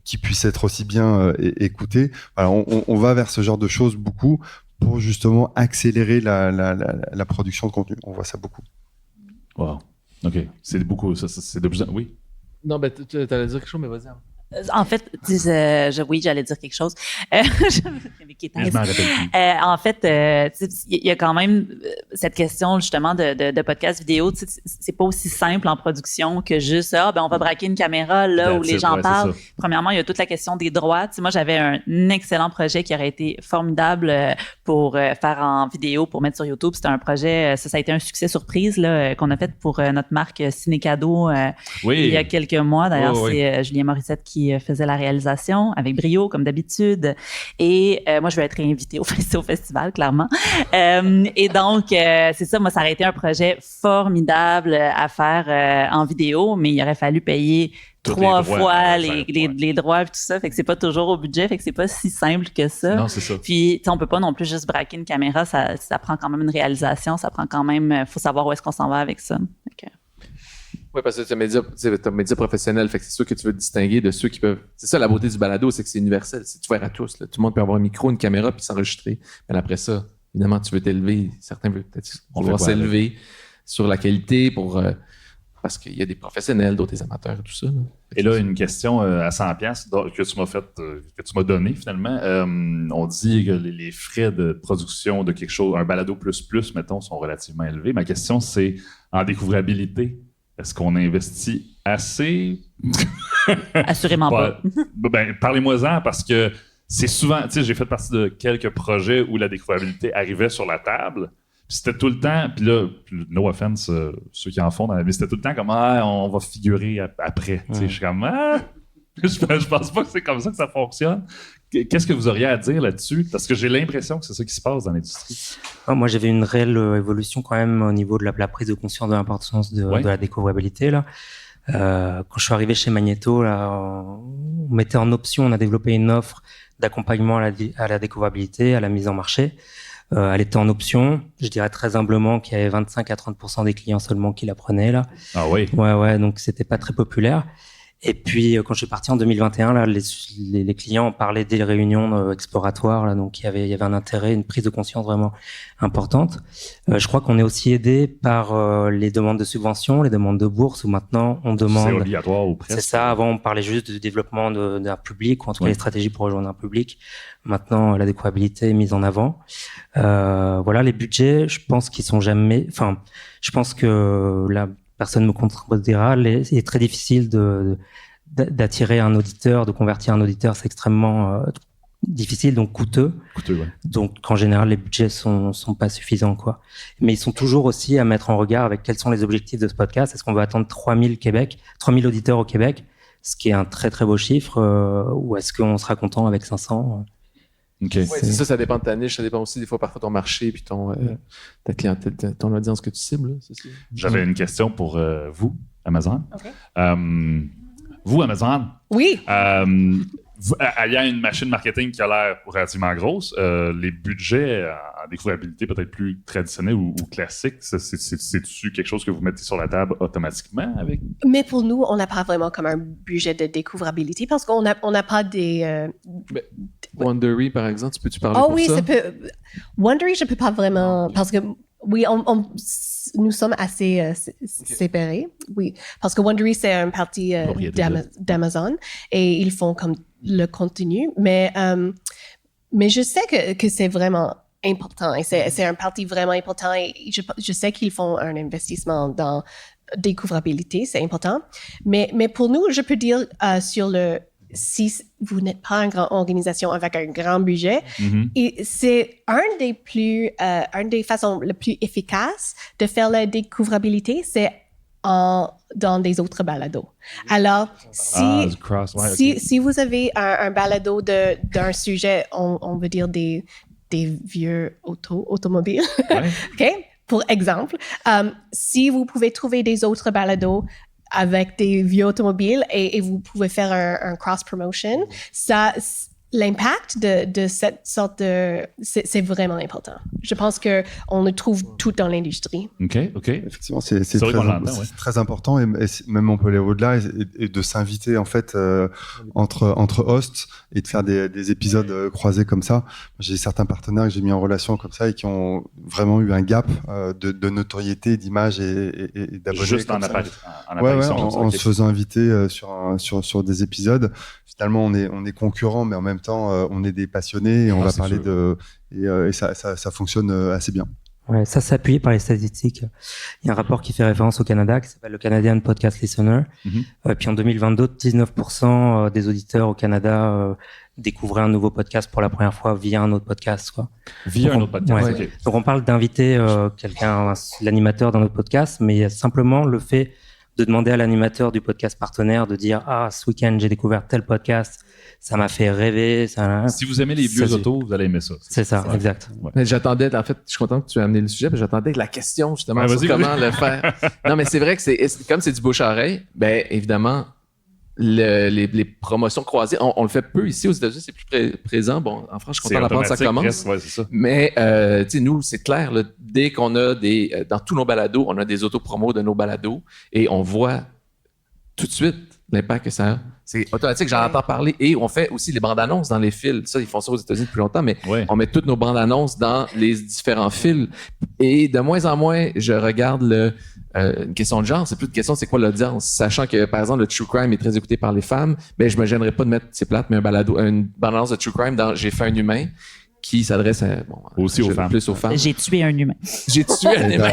Speaker 4: qui puisse être aussi bien écouté. Alors on va vers ce genre de choses beaucoup pour justement accélérer la production de contenu. On voit ça beaucoup.
Speaker 2: Wow. OK. C'est beaucoup. C'est de plus en plus... Oui?
Speaker 3: Non, ben, tu allais dire quelque chose, mais vas-y.
Speaker 7: En fait, oui, j'allais dire quelque chose.
Speaker 2: Je m'en rappelle plus.
Speaker 7: En fait, il y a quand même cette question justement de podcast vidéo. C'est pas aussi simple en production que juste on va braquer une caméra là où les gens parlent. Premièrement, il y a toute la question des droits. Moi, j'avais un excellent projet qui aurait été formidable pour faire en vidéo, pour mettre sur YouTube. C'était un projet, ça a été un succès surprise là, qu'on a fait pour notre marque Ciné Cadeau il y a quelques mois. D'ailleurs, c'est Julien Morissette qui faisait la réalisation avec brio, comme d'habitude. Et moi, je vais être réinvitée au festival, clairement. Et donc, c'est ça, moi, ça aurait été un projet formidable à faire en vidéo, mais il aurait fallu payer 3 fois les droits et tout ça. Fait que c'est pas toujours au budget, fait que c'est pas si simple que ça.
Speaker 2: Non, c'est ça.
Speaker 7: Puis, on peut pas non plus juste braquer une caméra, ça prend quand même une réalisation, ça prend quand même, faut savoir où est-ce qu'on s'en va avec ça.
Speaker 3: Oui, parce que tu as un média professionnel, fait que c'est sûr que tu veux te distinguer de ceux qui peuvent... C'est ça, la beauté du balado, c'est que c'est universel, c'est ouvert à tous. Là. Tout le monde peut avoir un micro, une caméra, puis s'enregistrer. Mais après ça, évidemment, tu veux t'élever. Certains veulent peut-être
Speaker 2: On
Speaker 3: vouloir
Speaker 2: fait quoi
Speaker 3: s'élever sur la qualité parce qu'il y a des professionnels, d'autres des amateurs et tout ça. Là.
Speaker 2: Et là, une question à 100$ que tu m'as donné finalement. On dit que les frais de production de quelque chose, un balado plus, mettons, sont relativement élevés. Ma question, c'est en découvrabilité. Est-ce qu'on investit assez?
Speaker 7: Assurément pas.
Speaker 2: Ben, parlez-moi-en parce que c'est souvent, tu sais, j'ai fait partie de quelques projets où la découvrabilité arrivait sur la table. Puis c'était tout le temps, puis là, no offense, ceux qui en font, mais c'était tout le temps comme on va figurer après. Tu sais, je suis comme je pense pas que c'est comme ça que ça fonctionne. Qu'est-ce que vous auriez à dire là-dessus? Parce que j'ai l'impression que c'est ça qui se passe dans l'industrie.
Speaker 5: Moi, j'avais une réelle évolution quand même au niveau de la prise de conscience de l'importance de la découvrabilité là. Quand je suis arrivé chez Magneto, là, on mettait en option, on a développé une offre d'accompagnement à la découvrabilité, à la mise en marché. Elle était en option. Je dirais très humblement qu'il y avait 25 à 30% des clients seulement qui la prenaient là.
Speaker 2: Ah oui.
Speaker 5: Ouais, donc c'était pas très populaire. Et puis quand je suis parti en 2021, là, les clients parlaient des réunions exploratoires, là, donc il y avait un intérêt, une prise de conscience vraiment importante. Je crois qu'on est aussi aidé par les demandes de subventions, les demandes de bourse, où maintenant on demande.
Speaker 2: C'est obligatoire ou presque.
Speaker 5: C'est ça. Avant, on parlait juste du développement d'un public, ou en tout cas les stratégies pour rejoindre un public. Maintenant, la découvrabilité est mise en avant. Voilà, les budgets, je pense qu'ils sont jamais. Enfin, je pense que personne me contredira, c'est très difficile d'attirer un auditeur, de convertir un auditeur, c'est extrêmement difficile, donc coûteux. Donc, en général, les budgets sont pas suffisants, quoi. Mais ils sont toujours aussi à mettre en regard avec quels sont les objectifs de ce podcast. Est-ce qu'on veut attendre 3000 auditeurs au Québec, ce qui est un très, très beau chiffre, ou est-ce qu'on sera content avec 500?
Speaker 3: Okay. Ouais, c'est ça dépend de ta niche, ça dépend aussi des fois parfois ton marché puis ta clientèle, ton audience que tu cibles. C'est ça.
Speaker 2: J'avais une question pour vous, Amazon.
Speaker 6: Okay.
Speaker 2: Vous, Amazon.
Speaker 6: Oui.
Speaker 2: Il y a une machine marketing qui a l'air relativement grosse. Les budgets en découvrabilité peut-être plus traditionnels ou classiques, c'est-tu quelque chose que vous mettez sur la table automatiquement avec?
Speaker 6: Mais pour nous, on n'a pas vraiment comme un budget de découvrabilité parce qu'on n'a pas des...
Speaker 3: Wondery, par exemple, peux-tu parler pour ça?
Speaker 6: Wondery, je ne peux pas vraiment... Parce que, oui, nous sommes assez séparés. Oui, parce que Wondery, c'est un parti d'Amazon et ils font comme le contenu. Mais je sais que c'est vraiment important et c'est un parti vraiment important et je sais qu'ils font un investissement dans découvrabilité, c'est important. Mais pour nous, je peux dire si vous n'êtes pas une grande organisation avec un grand budget, et c'est une des façons les plus efficaces de faire la découvrabilité, c'est dans des autres balados. Alors, si vous avez un balado d'un sujet, on veut dire des vieux automobiles, OK? Pour exemple, si vous pouvez trouver des autres balados avec des vieux automobiles et vous pouvez faire un cross-promotion, l'impact de cette sorte de... C'est vraiment important. Je pense qu'on le trouve tout dans l'industrie.
Speaker 2: OK.
Speaker 4: Effectivement, c'est très important et même on peut aller au-delà et de s'inviter en fait entre hosts et de faire des épisodes croisés comme ça. J'ai certains partenaires que j'ai mis en relation comme ça et qui ont vraiment eu un gap de notoriété, d'image et d'abonnés.
Speaker 2: Juste en
Speaker 4: apparition. En se faisant inviter sur des épisodes. Finalement, on est concurrents, mais en même temps, on est des passionnés et on va parler et ça fonctionne assez bien.
Speaker 5: Ouais, ça s'est appuyé par les statistiques. Il y a un rapport qui fait référence au Canada, qui s'appelle le Canadian Podcast Listener. Puis en 2022, 19% des auditeurs au Canada découvraient un nouveau podcast pour la première fois via un autre podcast, quoi.
Speaker 2: Via un autre podcast.
Speaker 5: Ouais. Okay. Donc on parle d'inviter l'animateur d'un autre podcast, mais il y a simplement le fait de demander à l'animateur du podcast partenaire de dire ce week-end j'ai découvert tel podcast, ça m'a fait rêver.
Speaker 2: Si vous aimez les vieux autos, vous allez aimer ça.
Speaker 5: C'est ça, exact.
Speaker 3: Ouais. Mais j'attendais, en fait, je suis content que tu aies amené le sujet, mais j'attendais la question justement sur comment le faire. Non, mais c'est vrai que comme c'est du bouche-à-oreille, ben évidemment, les promotions croisées, on le fait peu ici aux États-Unis, c'est plus présent. Bon, en France, je suis content d'apprendre ça commence.
Speaker 2: Ouais, c'est ça.
Speaker 3: Mais tu sais, nous, c'est clair, là, dès qu'on a dans tous nos balados, on a des autopromos de nos balados et on voit tout de suite l'impact que ça a. C'est automatique, j'en entends parler. Et on fait aussi les bandes-annonces dans les fils. Ça, ils font ça aux États-Unis depuis longtemps, mais on met toutes nos bandes-annonces dans les différents fils. Et de moins en moins, je regarde une question de genre. C'est plus une question, c'est quoi l'audience? Sachant que, par exemple, le true crime est très écouté par les femmes, ben, je me gênerais pas de mettre, c'est plate, mais une bande-annonce de true crime dans J'ai fait un humain, qui s'adresse
Speaker 2: aussi aux femmes.
Speaker 3: Plus aux femmes.
Speaker 7: J'ai tué un humain.
Speaker 3: J'ai tué un humain.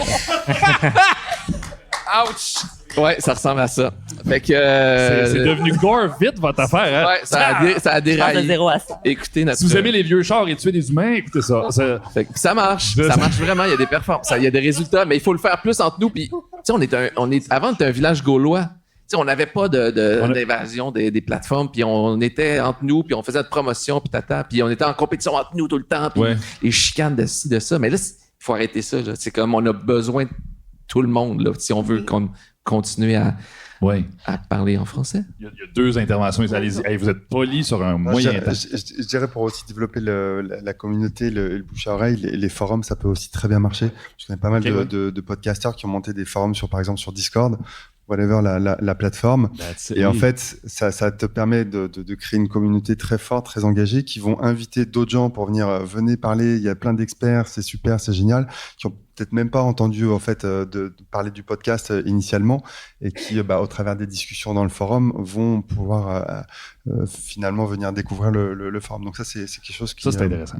Speaker 3: Ouch! Ouais, ça ressemble à ça. Fait que.
Speaker 2: C'est devenu gore vite, votre affaire, hein?
Speaker 3: Ouais, ça a
Speaker 7: Je passe de
Speaker 3: déraillé.
Speaker 7: 0 à 100.
Speaker 3: Écoutez,
Speaker 2: Si vous aimez les vieux chars et tuer des humains, écoutez ça.
Speaker 3: Fait que ça marche. Ça marche vraiment. Il y a des performances. Il y a des résultats, mais il faut le faire plus entre nous. Puis, tu sais, avant, on était un village gaulois. Tu sais, on n'avait pas d'invasion des plateformes, puis on était entre nous, puis on faisait notre promotion, puis puis on était en compétition entre nous tout le temps, puis les chicanes de ci, de ça. Mais là, il faut arrêter ça. Là. C'est comme on a besoin de tout le monde, là, si on veut continuer à parler en français.
Speaker 2: Il y a 2 interventions. Allez-y. Hey, vous êtes poli sur un moyen temps.
Speaker 4: Je dirais pour aussi développer la communauté, le bouche à oreille, les forums, ça peut aussi très bien marcher. Je connais pas mal de podcasteurs qui ont monté des forums par exemple sur Discord, whatever la plateforme. Et en fait, ça te permet de créer une communauté très forte, très engagée, qui vont inviter d'autres gens pour venez parler. Il y a plein d'experts, c'est super, c'est génial, qui ont peut-être même pas entendu en fait de parler du podcast initialement, et qui au travers des discussions dans le forum vont pouvoir finalement venir découvrir le forum. Donc ça c'est quelque chose qui
Speaker 2: c'est intéressant.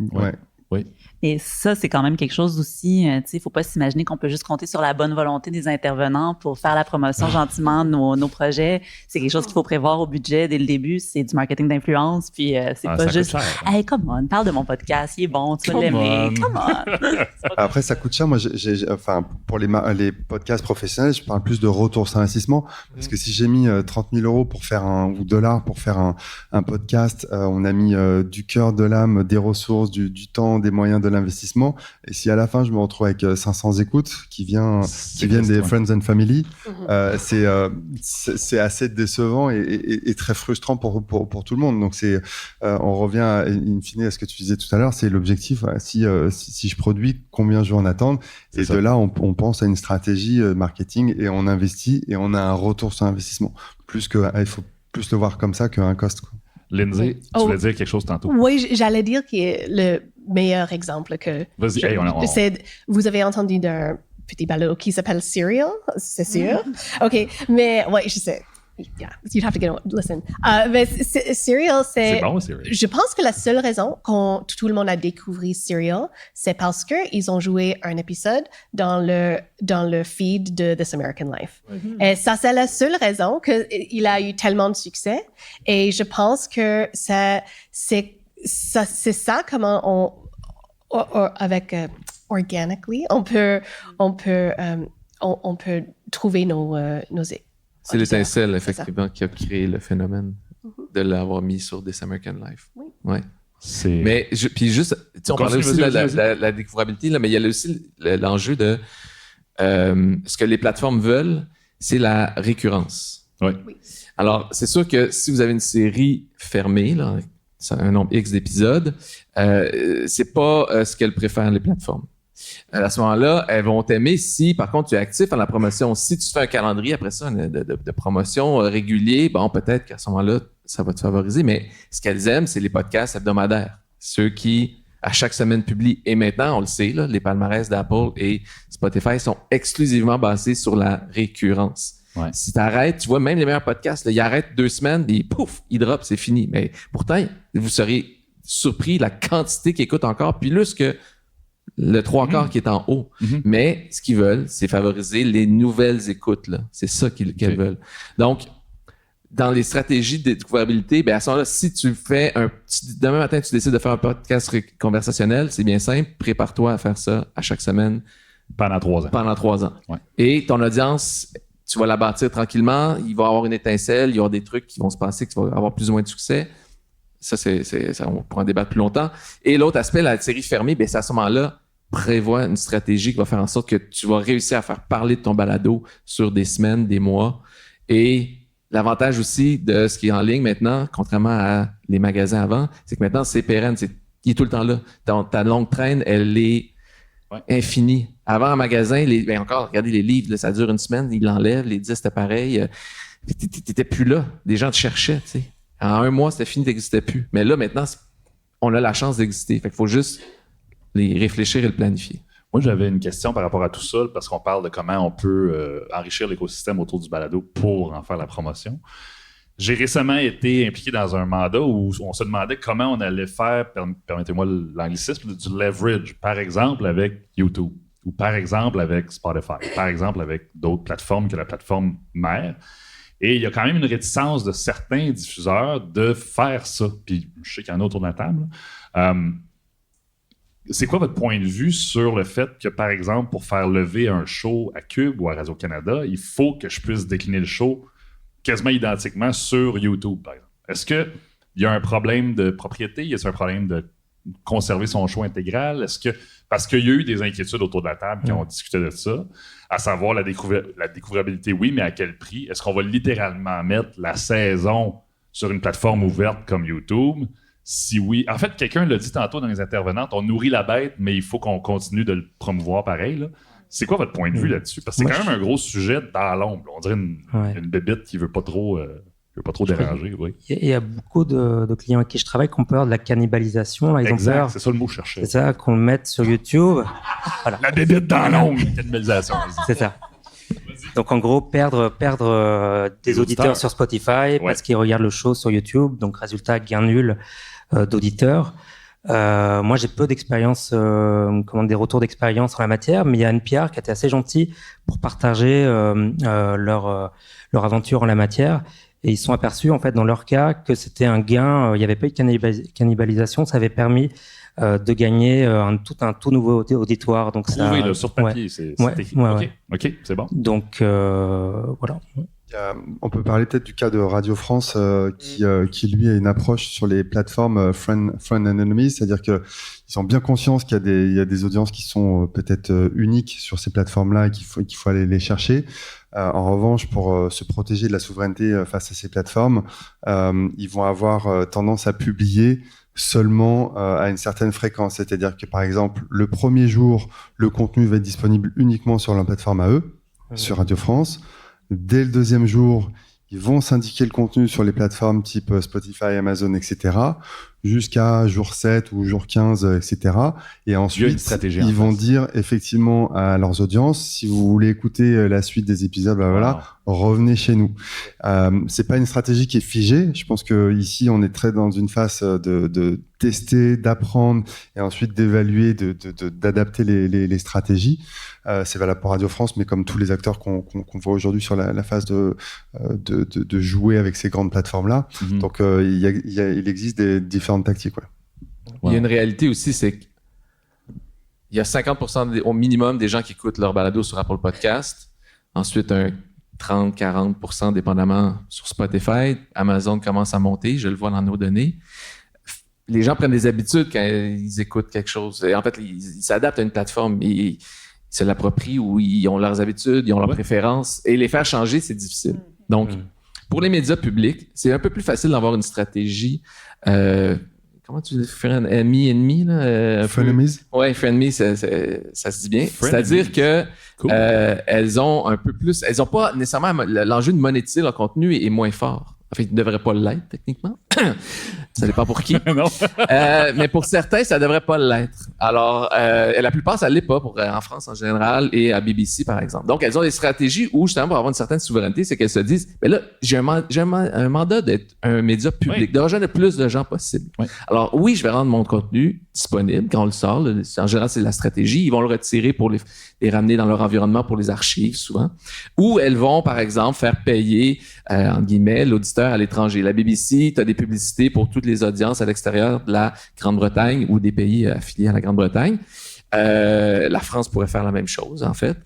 Speaker 2: Oui.
Speaker 7: Et ça, c'est quand même quelque chose aussi, tu sais, il ne faut pas s'imaginer qu'on peut juste compter sur la bonne volonté des intervenants pour faire la promotion gentiment de nos projets. C'est quelque chose qu'il faut prévoir au budget dès le début. C'est du marketing d'influence, puis c'est pas juste « Hey, come on, parle de mon podcast, il est bon, tu vas l'aimer, come on! »
Speaker 4: Après, ça coûte cher. Moi, pour les podcasts professionnels, je parle plus de retour sur investissement, parce que si j'ai mis 30 000 € pour faire ou dollars pour faire un podcast, on a mis du cœur, de l'âme, des ressources, du temps, des moyens de l'investissement, et si à la fin je me retrouve avec 500 écoutes qui viennent des friends and family, c'est assez décevant et très frustrant pour tout le monde. Donc on revient in fine à ce que tu disais tout à l'heure, c'est l'objectif. Si je produis, combien je vais en attendre, et de là on pense à une stratégie marketing, et on investit et on a un retour sur investissement, il faut plus le voir comme ça qu'un cost, quoi.
Speaker 2: Lindsay, tu voulais dire quelque chose tantôt?
Speaker 6: Oui, j'allais dire que le meilleur exemple que...
Speaker 2: Vas-y,
Speaker 6: vous avez entendu d'un petit balado qui s'appelle Serial, c'est sûr? OK, mais ouais, je sais. Yeah, you'd have to listen. Mais Serial,
Speaker 2: c'est bon, Serial.
Speaker 6: Je pense que la seule raison que tout le monde a découvert Serial, c'est parce qu'ils ont joué un épisode dans le feed de This American Life. Et ça, c'est la seule raison qu'il a eu tellement de succès. Et je pense que c'est ça comment avec organically, on peut trouver nos
Speaker 3: c'est l'étincelle, effectivement, qui a créé le phénomène de l'avoir mis sur This American Life. Oui. Ouais. Mais, puis juste, on parlait aussi de la découvrabilité, là, mais il y a aussi l'enjeu de ce que les plateformes veulent, c'est la récurrence.
Speaker 2: Oui.
Speaker 3: Alors, c'est sûr que si vous avez une série fermée, là, un nombre X d'épisodes, c'est pas ce qu'elles préfèrent, les plateformes. À ce moment-là, elles vont t'aimer si, par contre, tu es actif en la promotion. Si tu fais un calendrier après ça de promotion régulier, bon, peut-être qu'à ce moment-là, ça va te favoriser. Mais ce qu'elles aiment, c'est les podcasts hebdomadaires. Ceux qui, à chaque semaine, publient. Et maintenant, on le sait, là, les palmarès d'Apple et Spotify sont exclusivement basés sur la récurrence.
Speaker 2: Ouais.
Speaker 3: Si tu arrêtes, tu vois, même les meilleurs podcasts, là, ils arrêtent 2 semaines, puis pouf, ils drop, c'est fini. Mais pourtant, vous serez surpris de la quantité qu'ils écoutent encore, plus que le 3/4 qui est en haut. Mais ce qu'ils veulent, c'est favoriser les nouvelles écoutes, là. C'est ça qu'elles veulent. Donc, dans les stratégies de découvrabilité, ben à ce moment-là, si tu fais demain matin, tu décides de faire un podcast conversationnel, c'est bien simple. Prépare-toi à faire ça à chaque semaine.
Speaker 2: Pendant 3 ans.
Speaker 3: Pendant 3 ans.
Speaker 2: Ouais.
Speaker 3: Et ton audience, tu vas la bâtir tranquillement. Il va y avoir une étincelle. Il y aura des trucs qui vont se passer, que tu vas avoir plus ou moins de succès. Ça, on pourra en débattre plus longtemps. Et l'autre aspect, la série fermée, ben c'est à ce moment-là, prévois une stratégie qui va faire en sorte que tu vas réussir à faire parler de ton balado sur des semaines, des mois. Et l'avantage aussi de ce qui est en ligne maintenant, contrairement à les magasins avant, c'est que maintenant, c'est pérenne. Il est tout le temps là. Ta longue traîne, elle est infinie. Avant, un magasin, encore, regardez les livres, là, ça dure une semaine, ils l'enlèvent, les disques, c'était pareil. T'étais plus là. Des gens te cherchaient, tu sais. En 1 mois, c'était fini, t'existais plus. Mais là, maintenant, on a la chance d'exister. Fait qu'il faut juste les réfléchir et le planifier.
Speaker 2: Moi, j'avais une question par rapport à tout ça, parce qu'on parle de comment on peut enrichir l'écosystème autour du balado pour en faire la promotion. J'ai récemment été impliqué dans un mandat où on se demandait comment on allait faire, permettez-moi l'anglicisme, du leverage, par exemple avec YouTube, ou par exemple avec Spotify, par exemple avec d'autres plateformes que la plateforme mère. Et il y a quand même une réticence de certains diffuseurs de faire ça. Puis je sais qu'il y en a autour de la table. C'est quoi votre point de vue sur le fait que, par exemple, pour faire lever un show à Cube ou à Radio-Canada, il faut que je puisse décliner le show quasiment identiquement sur YouTube, par exemple? Est-ce qu'il y a un problème de propriété? Y a-t-il un problème de conserver son show intégral? Parce qu'il y a eu des inquiétudes autour de la table qui ont discuté de ça, à savoir la découvrabilité, oui, mais à quel prix? Est-ce qu'on va littéralement mettre la saison sur une plateforme ouverte comme YouTube? Si oui, en fait, quelqu'un l'a dit tantôt dans les intervenantes, on nourrit la bête, mais il faut qu'on continue de le promouvoir pareil, là. C'est quoi votre point de vue là-dessus? Parce que c'est quand même un gros sujet dans l'ombre. On dirait une bébite qui veut pas trop déranger. Oui.
Speaker 5: Il y a beaucoup de clients avec qui je travaille qui ont peur de la cannibalisation. Là,
Speaker 2: exact, c'est ça le mot que je cherchais.
Speaker 5: C'est ça, qu'on le mette sur YouTube. Voilà.
Speaker 2: La bébite dans l'ombre, la cannibalisation.
Speaker 5: C'est ça. Donc en gros, perdre des auditeurs sur Spotify parce qu'ils regardent le show sur YouTube. Donc résultat, gain nul d'auditeurs. Moi, j'ai peu d'expérience, des retours d'expérience en la matière, mais il y a NPR qui a été assez gentil pour partager leur aventure en la matière. Et ils sont aperçus, en fait, dans leur cas, que c'était un gain. Il n'y avait pas eu de cannibalisation. Ça avait permis de gagner un tout nouveau auditoire. Donc
Speaker 2: prouvé, là, sur papier, c'est écrit. OK, c'est bon.
Speaker 5: Donc, voilà.
Speaker 4: On peut parler peut-être du cas de Radio France qui lui a une approche sur les plateformes friend and enemies, c'est-à-dire qu'ils sont bien conscients qu'il y a des audiences qui sont peut-être uniques sur ces plateformes-là et qu'il faut aller les chercher. En revanche, pour se protéger de la souveraineté face à ces plateformes, ils vont avoir tendance à publier seulement à une certaine fréquence, c'est-à-dire que par exemple le premier jour, le contenu va être disponible uniquement sur leur plateforme à eux, sur Radio France. Dès le deuxième jour, ils vont syndiquer le contenu sur les plateformes type Spotify, Amazon, etc. jusqu'à jour 7 ou jour 15, etc. Et ensuite, ils vont dire effectivement à leurs audiences, si vous voulez écouter la suite des épisodes, revenez chez nous. C'est pas une stratégie qui est figée. Je pense que ici, on est très dans une phase de tester, d'apprendre et ensuite d'évaluer, d'adapter les stratégies. C'est valable pour Radio France, mais comme tous les acteurs qu'on voit aujourd'hui sur la phase de jouer avec ces grandes plateformes-là. Mm-hmm. Donc, il existe des différentes tactiques. Ouais.
Speaker 3: Il y a une réalité aussi, c'est qu'il y a 50% au minimum des gens qui écoutent leur balado sur Apple Podcast. Ensuite, un 30-40% dépendamment sur Spotify. Amazon commence à monter, je le vois dans nos données. Les gens prennent des habitudes quand ils écoutent quelque chose. Et en fait, ils s'adaptent à une plateforme. Ils se l'approprient ou ils ont leurs habitudes, ils ont leurs préférences. Et les faire changer, c'est difficile. Donc, pour les médias publics, c'est un peu plus facile d'avoir une stratégie. Comment tu fais un ennemi là?
Speaker 4: Frenemies?
Speaker 3: Oui, frenemies, ça se dit bien. C'est-à-dire que elles ont un peu plus. Elles n'ont pas nécessairement. L'enjeu de monétiser leur contenu est moins fort. En fait, il ne devrait pas l'être, techniquement. Ça dépend pour qui. Mais pour certains, ça ne devrait pas l'être. Alors, la plupart, ça ne l'est pas en France en général et à BBC, par exemple. Donc, elles ont des stratégies où, justement, pour avoir une certaine souveraineté, c'est qu'elles se disent, mais là, j'ai un mandat d'être un média public, de rejoindre le plus de gens possible. Oui. Alors, oui, je vais rendre mon contenu disponible quand on le sort. En général, c'est la stratégie. Ils vont le retirer pour les ramener dans leur environnement pour les archives, souvent. Ou elles vont, par exemple, faire payer, entre guillemets, l'auditeur à l'étranger. La BBC, tu as des publicités pour toutes les audiences à l'extérieur de la Grande-Bretagne ou des pays affiliés à la Grande-Bretagne. La France pourrait faire la même chose, en fait.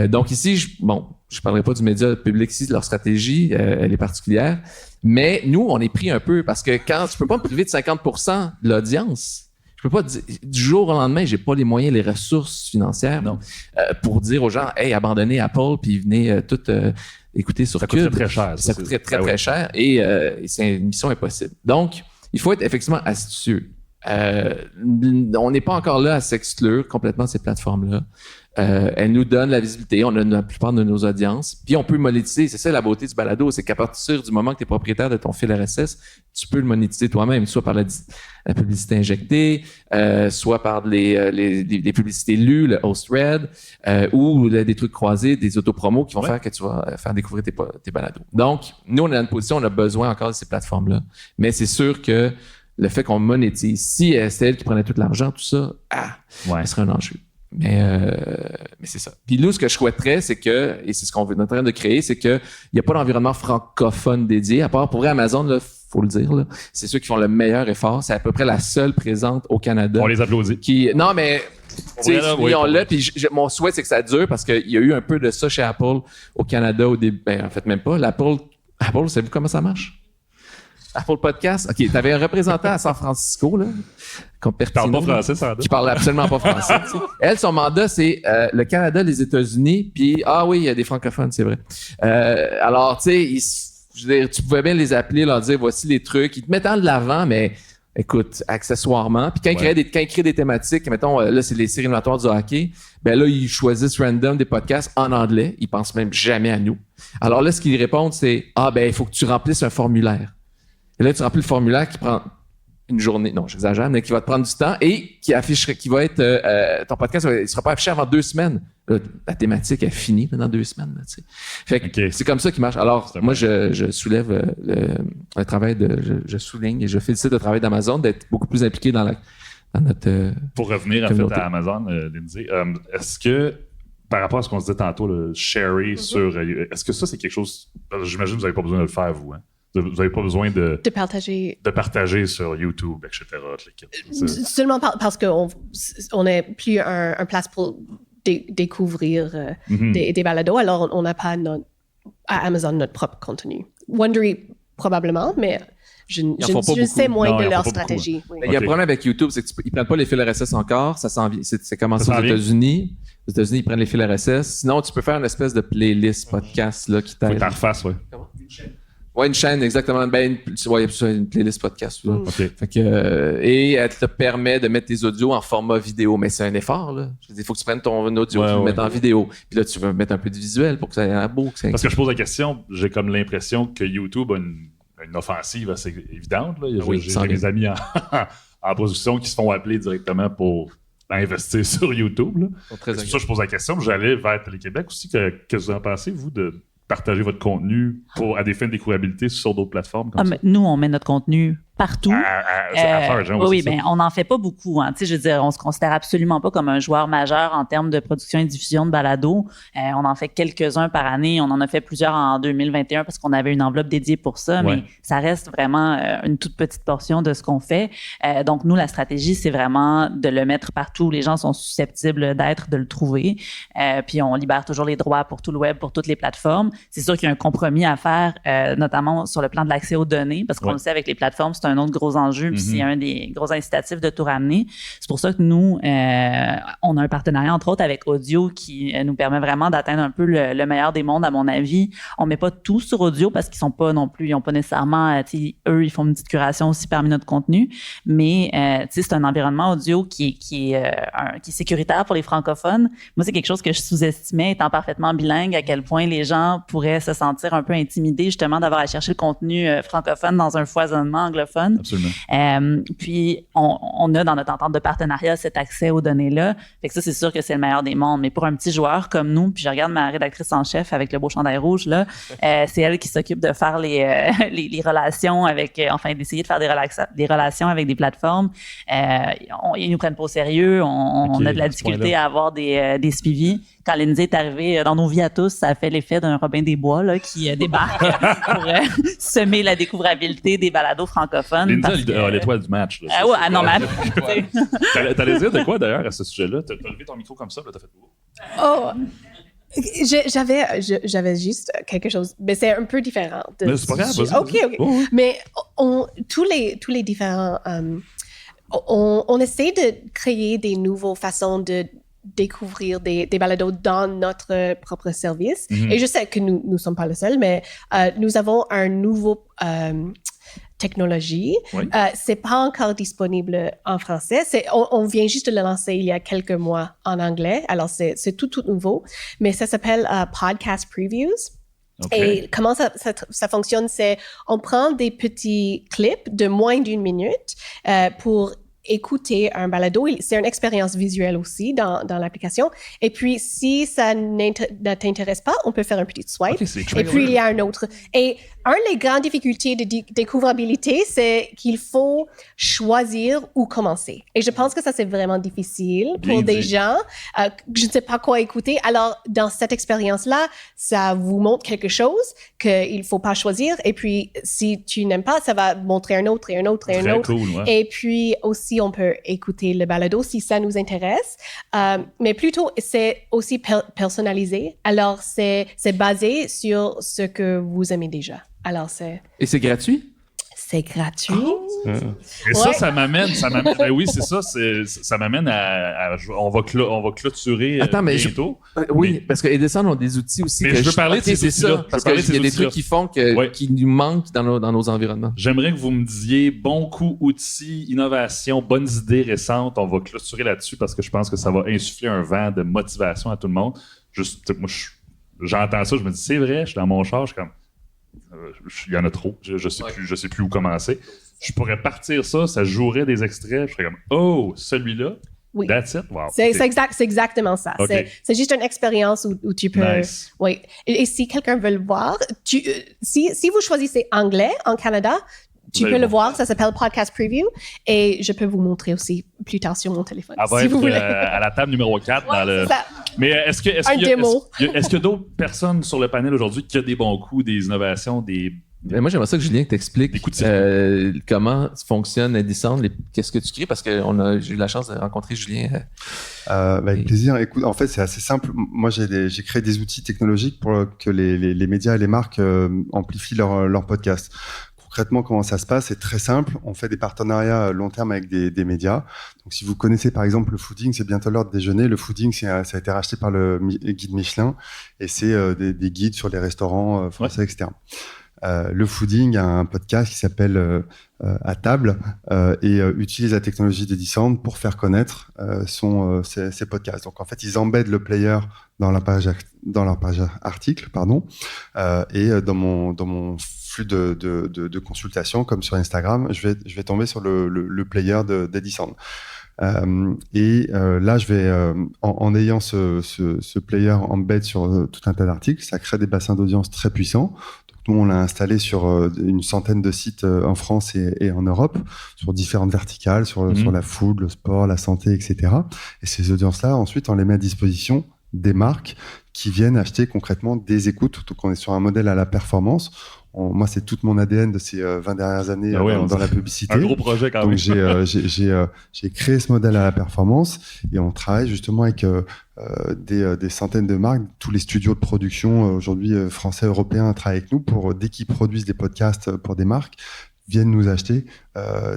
Speaker 3: Donc ici, je parlerai pas du média public ici, de leur stratégie, elle est particulière. Mais nous, on est pris un peu parce que quand tu peux pas me priver de 50% de l'audience, je peux pas dire, du jour au lendemain, j'ai pas les moyens, les ressources financières pour dire aux gens, hey, abandonnez Apple puis venez tout écouter sur Cube.
Speaker 2: Ça coûterait très cher.
Speaker 3: Ça coûterait très cher et c'est une mission impossible. Donc, il faut être effectivement astucieux. On n'est pas encore là à s'exclure complètement de ces plateformes-là. Elle nous donne la visibilité. On a la plupart de nos audiences. Puis on peut monétiser. C'est ça la beauté du balado, c'est qu'à partir du moment que tu es propriétaire de ton fil RSS, tu peux le monétiser toi-même, soit par la publicité injectée, soit par les publicités lues, le host read, ou des trucs croisés, des autopromos qui vont faire que tu vas faire découvrir tes balados. Donc, nous, on est dans une position, on a besoin encore de ces plateformes-là. Mais c'est sûr que le fait qu'on monétise, si c'est elle qui prenait tout l'argent, tout ça, ça serait un enjeu. Mais c'est ça. Puis nous, ce que je souhaiterais, c'est que, et c'est ce qu'on est en train de créer, c'est qu'il n'y a pas d'environnement francophone dédié, à part pour vrai Amazon, là, faut le dire, là, c'est ceux qui font le meilleur effort. C'est à peu près la seule présente au Canada.
Speaker 2: On les applaudit.
Speaker 3: Non, mais on-le, puis mon souhait, c'est que ça dure parce qu'il y a eu un peu de ça chez Apple au Canada au début. Ben, en fait, même pas. Apple, savez-vous comment ça marche? Apple Podcast. OK, t'avais un représentant à San Francisco, là.
Speaker 2: Qui parle pas français, ça.
Speaker 3: Qui parle absolument pas français. Elle, son mandat, c'est le Canada, les États-Unis, puis oui, il y a des francophones, c'est vrai. Alors, tu sais, tu pouvais bien les appeler, leur dire, voici les trucs. Ils te mettent de l'avant, mais écoute, accessoirement. Puis quand ils créent des thématiques, mettons, là, c'est les séries éliminatoires du hockey, ben là, ils choisissent random des podcasts en anglais. Ils pensent même jamais à nous. Alors là, ce qu'ils répondent, c'est, il faut que tu remplisses un formulaire. Et là, tu remplis le formulaire qui prend une journée, non, j'exagère, mais qui va te prendre du temps et qui va être, ton podcast, il sera pas affiché avant 2 semaines. Là, la thématique est finie dans 2 semaines. Là, fait que c'est comme ça qui marche. Alors, moi, je soulève le travail je souligne et je félicite le travail d'Amazon d'être beaucoup plus impliqué dans notre
Speaker 2: Pour revenir
Speaker 3: communauté.
Speaker 2: En fait à Amazon, Lindsay, est-ce que par rapport à ce qu'on se disait tantôt, le sharing sur, est-ce que ça c'est quelque chose, j'imagine que vous n'avez pas besoin de le faire vous, hein? Vous n'avez pas besoin de partager sur YouTube, etc.
Speaker 6: Seulement parce qu'on n'est plus un place pour découvrir des balados, alors on n'a pas à Amazon notre propre contenu. Wondery, probablement, mais je sais moins de leur stratégie. Oui.
Speaker 3: Il y a un problème avec YouTube, c'est qu'ils ne prennent pas les fils RSS encore. C'est commencé aux États-Unis. Aux États-Unis, ils prennent les fils RSS. Sinon, tu peux faire une espèce de playlist podcast là, qui t'aide.
Speaker 2: Faut que tu refasses, oui.
Speaker 3: Oui, une chaîne, exactement. Une playlist podcast.
Speaker 2: Okay.
Speaker 3: Fait que, et elle te permet de mettre tes audios en format vidéo, mais c'est un effort. Là. Il faut que tu prennes ton audio, tu le mettes en vidéo. Puis là, tu veux mettre un peu de visuel pour que ça ait beau.
Speaker 2: Parce que je pose la question, j'ai comme l'impression que YouTube a une offensive assez évidente. Là. J'ai des amis en production qui se font appeler directement pour investir sur YouTube. Là. C'est pour ça que je pose la question. J'allais vers Télé-Québec aussi. Que vous en pensez, vous, de partager votre contenu à des fins de découvrabilité sur d'autres plateformes comme ça?
Speaker 7: Nous, on met notre contenu partout.
Speaker 2: Oui,
Speaker 7: mais on n'en fait pas beaucoup. Hein. Je veux dire, on se considère absolument pas comme un joueur majeur en termes de production et diffusion de balado. On en fait quelques-uns par année. On en a fait plusieurs en 2021 parce qu'on avait une enveloppe dédiée pour ça, mais ça reste vraiment une toute petite portion de ce qu'on fait. Donc, nous, la stratégie, c'est vraiment de le mettre partout où les gens sont susceptibles de le trouver. Puis, on libère toujours les droits pour tout le web, pour toutes les plateformes. C'est sûr qu'il y a un compromis à faire, notamment sur le plan de l'accès aux données, parce qu'on le sait avec les plateformes, c'est un autre gros enjeu, puis c'est un des gros incitatifs de tout ramener. C'est pour ça que nous, on a un partenariat, entre autres, avec Audio qui nous permet vraiment d'atteindre un peu le meilleur des mondes, à mon avis. On met pas tout sur Audio parce qu'ils sont pas non plus, ils ont pas nécessairement, eux, ils font une petite curation aussi parmi notre contenu, mais c'est un environnement audio qui est sécuritaire pour les francophones. Moi, c'est quelque chose que je sous-estimais, étant parfaitement bilingue, à quel point les gens pourraient se sentir un peu intimidés, justement, d'avoir à chercher le contenu francophone dans un foisonnement anglophone.
Speaker 2: Absolument.
Speaker 7: Puis, on a dans notre entente de partenariat cet accès aux données-là. Fait que ça, c'est sûr que c'est le meilleur des mondes. Mais pour un petit joueur comme nous, puis je regarde ma rédactrice en chef avec le beau chandail rouge, là, c'est elle qui s'occupe de faire les relations avec, d'essayer de faire des relations avec des plateformes. Ils nous prennent pas au sérieux. On a de la difficulté à avoir des suivis. Quand Lindsay est arrivée dans nos vies à tous, ça a fait l'effet d'un Robin des Bois là, qui débarque pour semer la découvrabilité des balados francophones.
Speaker 2: Lindsay a l'étoile du match. Là,
Speaker 7: non, mais...
Speaker 2: T'allais dire de quoi, d'ailleurs, à ce sujet-là? T'as levé ton micro comme ça, là, t'as fait...
Speaker 6: Oh! J'avais juste quelque chose, mais c'est un peu différent.
Speaker 2: Mais c'est pas grave, vas-y.
Speaker 6: OK. Oh, oui. Mais tous les différents... on essaie de créer des nouvelles façons de découvrir des balados dans notre propre service. Et je sais que nous ne sommes pas le seul, mais nous avons un nouveau technologie.
Speaker 2: Oui.
Speaker 6: C'est pas encore disponible en français. On vient juste de le lancer il y a quelques mois en anglais. Alors, c'est tout nouveau. Mais ça s'appelle Podcast Previews.
Speaker 2: Okay.
Speaker 6: Et comment ça fonctionne, c'est on prend des petits clips de moins d'1 minute pour écouter un balado. C'est une expérience visuelle aussi dans l'application. Et puis, si ça ne t'intéresse pas, on peut faire un petit swipe.
Speaker 2: Okay,
Speaker 6: et puis, il y a un autre. Et une des grandes difficultés de découvrabilité, c'est qu'il faut choisir où commencer. Et je pense que ça, c'est vraiment difficile pour des gens. Je ne sais pas quoi écouter. Alors, dans cette expérience-là, ça vous montre quelque chose qu'il ne faut pas choisir. Et puis, si tu n'aimes pas, ça va montrer un autre et un autre et un autre.
Speaker 2: Cool, ouais.
Speaker 6: Et puis, aussi, on peut écouter le balado si ça nous intéresse. Mais plutôt, c'est aussi personnalisé. Alors, c'est basé sur ce que vous aimez déjà. Alors,
Speaker 3: Et c'est gratuit?
Speaker 6: C'est gratuit.
Speaker 2: Et ça m'amène. Ben oui, c'est ça. Ça m'amène à on va clôturer bientôt.
Speaker 3: Oui, parce que Edison ont des outils aussi.
Speaker 2: Mais je veux parler de ces outils-là.
Speaker 3: Parce qu'il y a des trucs qui font qui nous manquent dans nos environnements.
Speaker 2: J'aimerais que vous me disiez bon coup, outils, innovation, bonnes idées récentes. On va clôturer là-dessus parce que je pense que ça va insuffler un vent de motivation à tout le monde. Juste, moi, j'entends ça, je me dis, c'est vrai, je suis dans mon char, je suis comme... Il y en a trop, je sais plus où commencer. Je pourrais partir ça jouerait des extraits, je serais comme oh, celui-là,
Speaker 6: oui.
Speaker 2: That's it, wow.
Speaker 6: C'est exactement ça.
Speaker 2: Okay.
Speaker 6: C'est juste une expérience où tu peux.
Speaker 2: Nice.
Speaker 6: Oui. Et si quelqu'un veut le voir, si vous choisissez anglais en Canada, tu peux le voir, ça s'appelle Podcast Preview et je peux vous montrer aussi plus tard sur mon téléphone.
Speaker 2: Elle va
Speaker 6: si
Speaker 2: être
Speaker 6: vous voulez.
Speaker 2: à la table numéro 4.
Speaker 6: Ouais,
Speaker 2: dans le...
Speaker 6: ça.
Speaker 2: Mais est-ce qu'il y a d'autres personnes sur le panel aujourd'hui qui ont des bons coups, des innovations, des...
Speaker 3: Mais moi, j'aimerais ça que Julien t'explique comment fonctionne Edison, qu'est-ce que tu crées, parce que j'ai eu la chance de rencontrer Julien.
Speaker 4: Avec plaisir. Écoute, en fait, c'est assez simple. Moi, j'ai créé des outils technologiques pour que les médias et les marques amplifient leur podcast. Concrètement, comment ça se passe? C'est très simple. On fait des partenariats long terme avec des médias. Donc, si vous connaissez par exemple le fooding, c'est bientôt l'heure de déjeuner. Le fooding, ça a été racheté par le guide Michelin et c'est des guides sur les restaurants français, etc. Le fooding a un podcast qui s'appelle À table et utilise la technologie d'Edison pour faire connaître ses podcasts. Donc en fait, ils embedent le player dans leur page article, et dans mon flux de consultation, comme sur Instagram, je vais tomber sur le player d'Edison. Là, je vais en ayant ce player embed sur tout un tas d'articles, ça crée des bassins d'audience très puissants. Nous, on l'a installé sur une centaine de sites en France et en Europe, sur différentes verticales, sur la food, le sport, la santé, etc. Et ces audiences-là, ensuite, on les met à disposition des marques qui viennent acheter concrètement des écoutes. Donc, on est sur un modèle à la performance. Moi, c'est toute mon ADN de ces 20 dernières années dans la publicité.
Speaker 2: Un gros projet quand même.
Speaker 4: Donc, j'ai créé ce modèle à la performance et on travaille justement avec des centaines de marques. Tous les studios de production aujourd'hui français, européens travaillent avec nous pour, dès qu'ils produisent des podcasts pour des marques, viennent nous acheter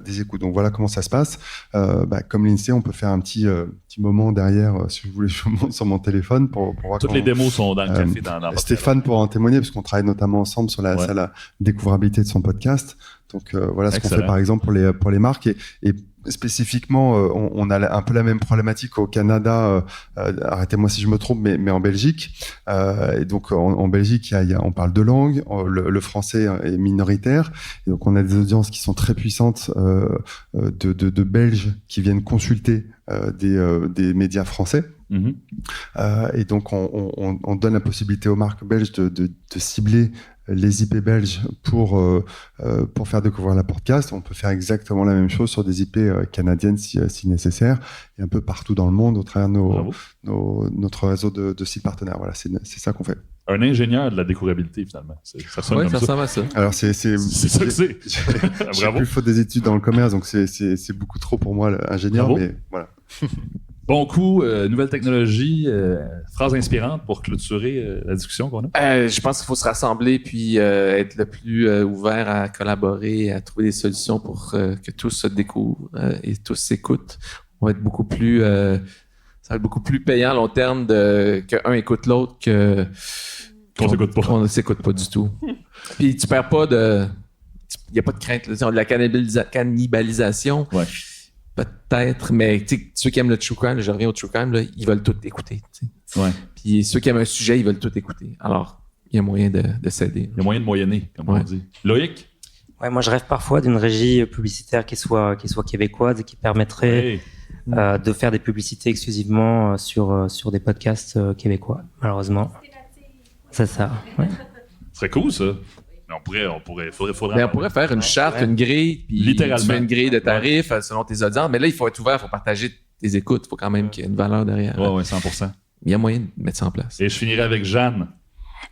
Speaker 4: des écoutes. Donc voilà comment ça se passe. Comme l'INSEE, on peut faire un petit moment derrière, si vous voulez, je vous montre sur mon téléphone pour voir.
Speaker 2: Toutes les démos sont dans le café. Dans
Speaker 4: Stéphane pourra en témoigner parce qu'on travaille notamment ensemble sur la découvrabilité de son podcast. Donc voilà ce qu'on fait par exemple pour les marques et spécifiquement, on a un peu la même problématique au Canada. Arrêtez-moi si je me trompe, mais en Belgique. Et donc en Belgique, on parle deux langues. Le français est minoritaire. Et donc on a des audiences qui sont très puissantes de Belges qui viennent consulter des médias français. Et donc on donne la possibilité aux marques belges de cibler les IP belges pour faire découvrir la podcast. On peut faire exactement la même chose sur des IP canadiennes si nécessaire, et un peu partout dans le monde au travers de notre réseau de sites partenaires. Voilà, c'est ça qu'on fait. Un
Speaker 2: ingénieur de la découvrabilité, finalement. Ça sonne comme ça.
Speaker 3: Ça va, ça.
Speaker 4: Alors, c'est
Speaker 2: ça que c'est.
Speaker 4: J'ai plus faute des études dans le commerce, donc c'est beaucoup trop pour moi, l'ingénieur, mais voilà.
Speaker 2: Bon coup, nouvelle technologie, phrase inspirante pour clôturer la discussion qu'on a.
Speaker 3: Je pense qu'il faut se rassembler puis être le plus ouvert à collaborer, à trouver des solutions pour que tous se découvrent et tous s'écoutent. On va être beaucoup plus, ça va être beaucoup plus payant à long terme qu'un écoute l'autre qu'on
Speaker 2: s'écoute pas.
Speaker 3: On ne s'écoute pas du tout. Puis tu perds pas il n'y a pas de crainte. Là. De la cannibalisation, peut-être, mais ceux qui aiment le true crime, je reviens au true crime, là, ils veulent tout écouter. Puis ceux qui aiment un sujet, ils veulent tout écouter. Alors, il y a moyen de s'aider.
Speaker 2: Il y a moyen de moyenner, comme on dit. Loïc?
Speaker 5: Ouais, moi, je rêve parfois d'une régie publicitaire qui soit québécoise et qui permettrait de faire des publicités exclusivement sur des podcasts québécois, malheureusement. C'est ça. Ouais.
Speaker 2: Ce serait cool, ça. Mais on pourrait
Speaker 3: faire une charte, une grille, puis
Speaker 2: littéralement.
Speaker 3: Tu fais une grille de tarifs selon tes audiences. Mais là, il faut être ouvert, il faut partager tes écoutes. Il faut quand même qu'il y ait une valeur derrière.
Speaker 2: Oui, 100%.
Speaker 3: Il y a moyen de mettre ça en place.
Speaker 2: Et je finirai avec Jeanne.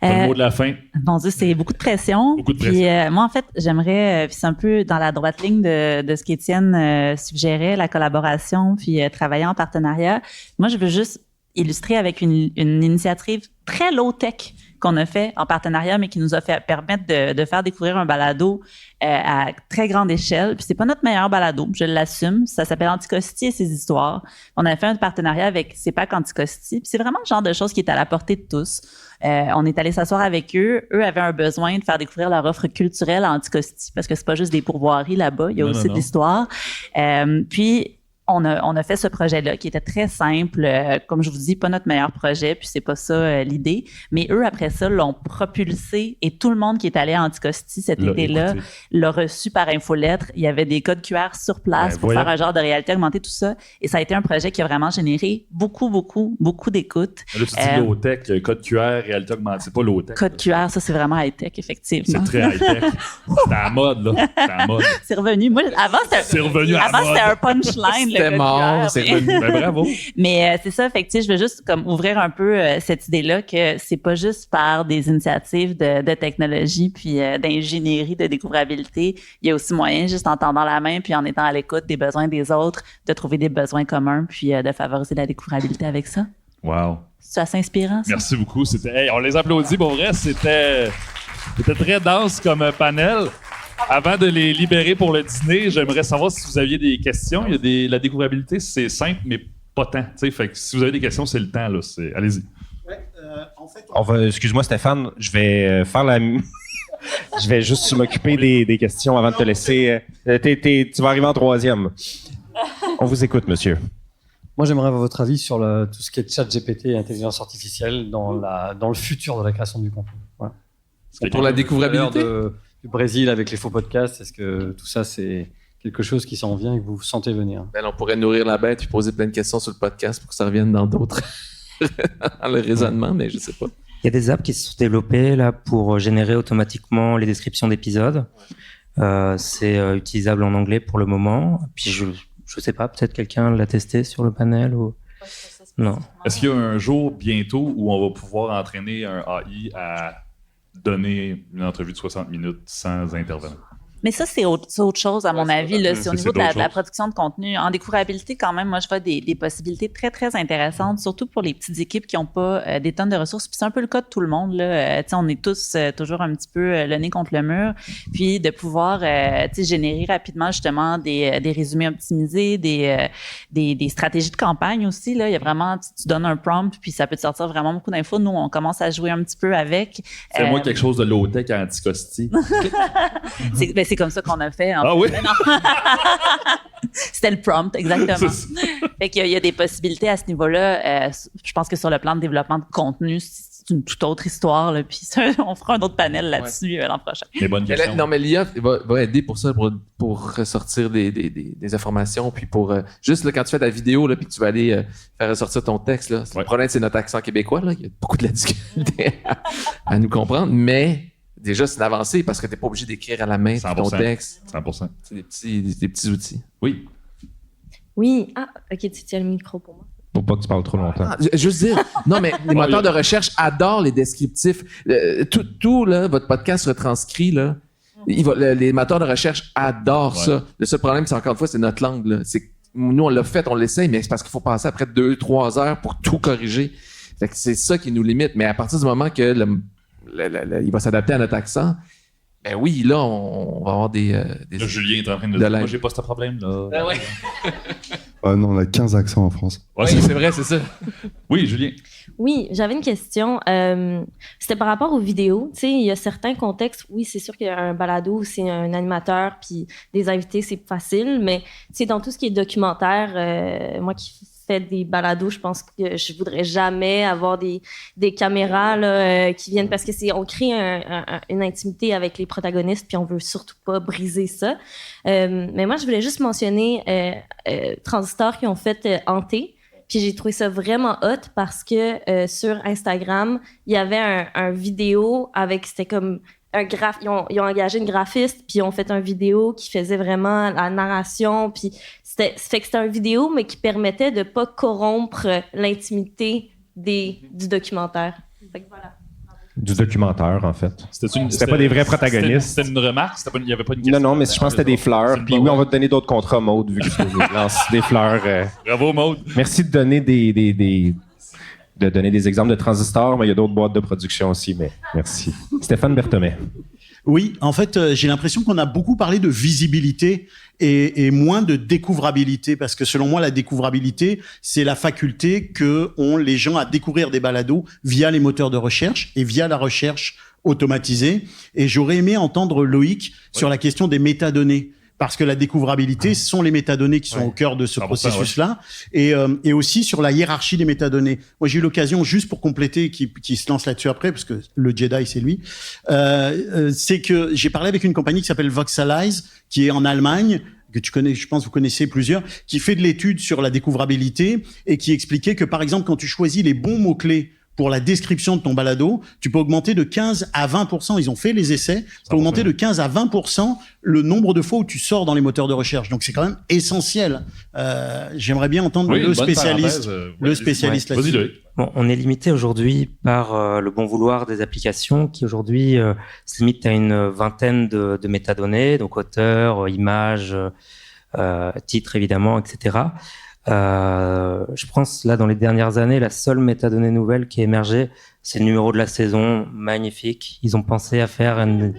Speaker 2: Le mot de la fin.
Speaker 7: Mon Dieu, c'est beaucoup de pression. Puis moi, en fait, j'aimerais, puis c'est un peu dans la droite ligne de ce qu'Étienne suggérait, la collaboration, puis travailler en partenariat. Moi, je veux juste illustrer avec une initiative très low-tech qu'on a fait en partenariat, mais qui nous a fait permettre de faire découvrir un balado à très grande échelle. Puis c'est pas notre meilleur balado, je l'assume. Ça s'appelle Anticosti et ses histoires. On a fait un partenariat avec CEPAC Anticosti. Puis c'est vraiment le genre de choses qui est à la portée de tous. On est allé s'asseoir avec eux. Eux avaient un besoin de faire découvrir leur offre culturelle à Anticosti, parce que c'est pas juste des pourvoiries là-bas, il y a aussi de l'histoire. Puis on a fait ce projet-là qui était très simple. Comme je vous dis, pas notre meilleur projet, puis c'est pas ça l'idée. Mais eux, après ça, l'ont propulsé et tout le monde qui est allé à Anticosti cet été-là l'a reçu par infolettre. Il y avait des codes QR sur place pour faire un genre de réalité augmentée, tout ça. Et ça a été un projet qui a vraiment généré beaucoup d'écoutes.
Speaker 2: Là, tu dis low-tech, code QR, réalité augmentée, c'est pas low-tech.
Speaker 7: Code QR, ça, c'est vraiment high-tech, effectivement.
Speaker 2: C'est très high-tech. C'était à la mode, là. C'était à la mode.
Speaker 7: C'est revenu. Moi, avant, c'était un punchline.
Speaker 3: C'était mort, c'est revenu.
Speaker 2: Ben, bravo.
Speaker 7: Mais c'est ça, fait que, je veux juste comme ouvrir un peu cette idée-là que c'est pas juste par des initiatives de technologie puis d'ingénierie, de découvrabilité. Il y a aussi moyen, juste en tendant la main puis en étant à l'écoute des besoins des autres, de trouver des besoins communs puis de favoriser la découvrabilité avec ça.
Speaker 2: Wow.
Speaker 7: C'est assez inspirant, ça?
Speaker 2: Merci beaucoup. On les applaudit, pour vrai. C'était très dense comme panel. Avant de les libérer pour le dîner, j'aimerais savoir si vous aviez des questions. La découvrabilité, c'est simple, mais pas tant. Fait que si vous avez des questions, c'est le temps. Là. Allez-y.
Speaker 8: Ouais, en fait, excuse-moi, Stéphane, je vais faire la... je vais juste m'occuper des questions avant de te laisser. Tu vas arriver en troisième. On vous écoute, monsieur.
Speaker 9: Moi, j'aimerais avoir votre avis sur tout ce qui est ChatGPT et intelligence artificielle dans le futur de la création du contenu. Voilà.
Speaker 3: Pour la découvrabilité
Speaker 9: du Brésil avec les faux podcasts, est-ce que tout ça, c'est quelque chose qui s'en vient et que vous sentez venir?
Speaker 3: On pourrait nourrir la bête et poser plein de questions sur le podcast pour que ça revienne dans d'autres dans le raisonnement, mais je sais pas.
Speaker 5: Il y a des apps qui se sont développées là, pour générer automatiquement les descriptions d'épisodes. C'est utilisable en anglais pour le moment. Puis je sais pas, peut-être quelqu'un l'a testé sur le panel ou... Non.
Speaker 2: Est-ce qu'il y a un jour bientôt où on va pouvoir entraîner un AI à donner une entrevue de 60 minutes sans intervenant?
Speaker 7: Mais ça, c'est autre chose, à mon avis. Là. C'est au niveau de la production de contenu. En découvrabilité, quand même, moi, je vois des possibilités très, très intéressantes, surtout pour les petites équipes qui n'ont pas des tonnes de ressources. Puis c'est un peu le cas de tout le monde. Là. On est tous toujours un petit peu le nez contre le mur. Puis de pouvoir générer rapidement, justement, des résumés optimisés, des stratégies de campagne aussi. Là. Il y a vraiment, tu donnes un prompt, puis ça peut te sortir vraiment beaucoup d'infos. Nous, on commence à jouer un petit peu avec.
Speaker 2: Fais-moi quelque chose de low-tech à Anticosti.
Speaker 7: C'est comme ça qu'on a fait.
Speaker 2: Ah oui?
Speaker 7: C'était le prompt, exactement. Fait qu'il y a des possibilités à ce niveau-là. Je pense que sur le plan de développement de contenu, c'est une toute autre histoire. Là, puis on fera un autre panel là-dessus l'an prochain.
Speaker 2: Les bonnes questions.
Speaker 3: Non, mais l'IA va aider pour ça, pour ressortir des informations. Puis pour juste là, quand tu fais ta vidéo, là, puis que tu vas aller faire ressortir ton texte, là, le problème, c'est notre accent québécois. Là. Il y a beaucoup de la difficulté à nous comprendre, mais déjà, c'est une avancée parce que tu n'es pas obligé d'écrire à la main ton texte.
Speaker 2: 100%.
Speaker 3: C'est des petits outils.
Speaker 2: Oui.
Speaker 10: Oui. Ah, OK, tu tiens le micro pour moi.
Speaker 8: Pour pas que tu parles trop longtemps.
Speaker 3: Juste dire, non, mais les moteurs de recherche adorent les descriptifs. Tout là, votre podcast retranscrit, là, les moteurs de recherche adorent ça. Le seul problème, c'est encore une fois, c'est notre langue. Là. Nous, on l'a fait, on l'essaye, mais c'est parce qu'il faut passer après 2-3 heures pour tout corriger. Fait que c'est ça qui nous limite. Mais à partir du moment que il va s'adapter à notre accent, ben oui, là, on va avoir des
Speaker 2: là, Julien est en train de dire, moi, j'ai pas ce problème, là.
Speaker 7: Ah ouais.
Speaker 4: Non, on a 15 accents en France.
Speaker 3: Oui, c'est vrai, c'est ça.
Speaker 2: Oui, Julien.
Speaker 10: Oui, j'avais une question. C'était par rapport aux vidéos. Tu sais, il y a certains contextes, oui, c'est sûr qu'il y a un balado où c'est un animateur puis des invités, c'est facile, mais tu sais, dans tout ce qui est documentaire, moi qui fais des balados, je pense que je voudrais jamais avoir des caméras là, qui viennent parce que on crée une intimité avec les protagonistes puis on veut surtout pas briser ça. Mais moi, je voulais juste mentionner Transistor qui ont fait Hanté. Puis j'ai trouvé ça vraiment hot parce que sur Instagram, il y avait un vidéo avec, c'était comme ils ont engagé une graphiste, puis ils ont fait un vidéo qui faisait vraiment la narration, puis fait que c'était un vidéo, mais qui permettait de pas corrompre l'intimité du documentaire. Fait que voilà.
Speaker 8: Du documentaire, en fait. C'était pas des vrais protagonistes.
Speaker 2: C'était une remarque? Il n'y avait pas une question?
Speaker 8: Non, mais je pense que c'était des fleurs. Puis oui, on va te donner d'autres contrats, Maude, vu que tu lances des fleurs.
Speaker 2: Bravo, Maude.
Speaker 8: Merci de donner des exemples de transistors, mais il y a d'autres boîtes de production aussi, mais merci. Stéphane Berthomé.
Speaker 11: Oui, en fait, j'ai l'impression qu'on a beaucoup parlé de visibilité et moins de découvrabilité, parce que selon moi, la découvrabilité, c'est la faculté que ont les gens à découvrir des balados via les moteurs de recherche et via la recherche automatisée. Et j'aurais aimé entendre Loïc sur la question des métadonnées. Parce que la découvrabilité, ce sont les métadonnées qui sont au cœur de ce processus-là, et aussi sur la hiérarchie des métadonnées. Moi, j'ai eu l'occasion, juste pour compléter, qui se lance là-dessus après, parce que le Jedi, c'est lui, c'est que j'ai parlé avec une compagnie qui s'appelle Voxalize, qui est en Allemagne, que tu connais, je pense que vous connaissez plusieurs, qui fait de l'étude sur la découvrabilité et qui expliquait que, par exemple, quand tu choisis les bons mots-clés pour la description de ton balado, tu peux augmenter de 15 à 20%. Ils ont fait les essais. Tu peux augmenter de 15 à 20% le nombre de fois où tu sors dans les moteurs de recherche. Donc, c'est quand même essentiel. J'aimerais bien entendre le spécialiste là-dessus.
Speaker 5: Bon, on est limité aujourd'hui par le bon vouloir des applications qui aujourd'hui se limitent à une vingtaine de métadonnées, donc auteur, image, titre évidemment, etc. Je pense là dans les dernières années, la seule métadonnée nouvelle qui a émergé, c'est le numéro de la saison, magnifique. Ils ont pensé à faire une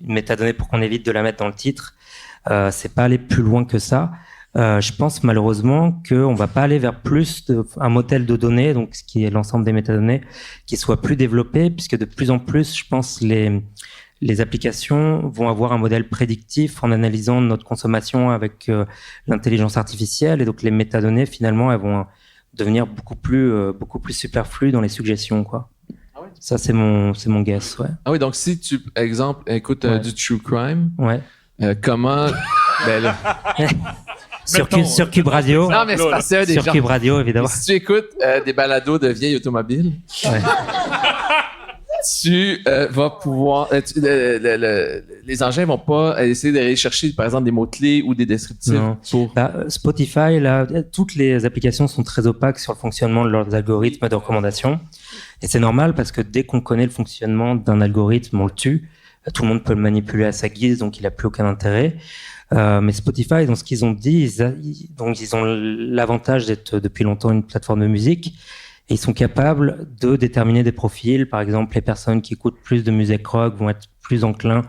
Speaker 5: métadonnée pour qu'on évite de la mettre dans le titre. C'est pas aller plus loin que ça. Je pense malheureusement qu'on va pas aller vers un modèle de données, donc ce qui est l'ensemble des métadonnées, qui soit plus développé, puisque de plus en plus, je pense les applications vont avoir un modèle prédictif en analysant notre consommation avec l'intelligence artificielle, et donc les métadonnées finalement elles vont devenir beaucoup plus superflues dans les suggestions, quoi. Ah ouais. Ça c'est mon guess, ouais.
Speaker 3: Ah oui, donc si tu exemple écoutes du true crime, comment là,
Speaker 5: sur Cube Radio.
Speaker 3: Non mais c'est parce que
Speaker 5: sur Cube Radio évidemment.
Speaker 3: Si tu écoutes des balados de vieilles automobiles. Ouais. Tu vas pouvoir... les engins vont pas essayer d'aller chercher, par exemple, des mots-clés ou des descriptifs.
Speaker 5: Non. Spotify, là, toutes les applications sont très opaques sur le fonctionnement de leurs algorithmes de recommandation. Et c'est normal parce que dès qu'on connaît le fonctionnement d'un algorithme, on le tue. Tout le monde peut le manipuler à sa guise, donc il n'a plus aucun intérêt. Mais Spotify, dans ce qu'ils ont dit, ils ont l'avantage d'être depuis longtemps une plateforme de musique. Et ils sont capables de déterminer des profils. Par exemple, les personnes qui écoutent plus de musique rock vont être plus enclins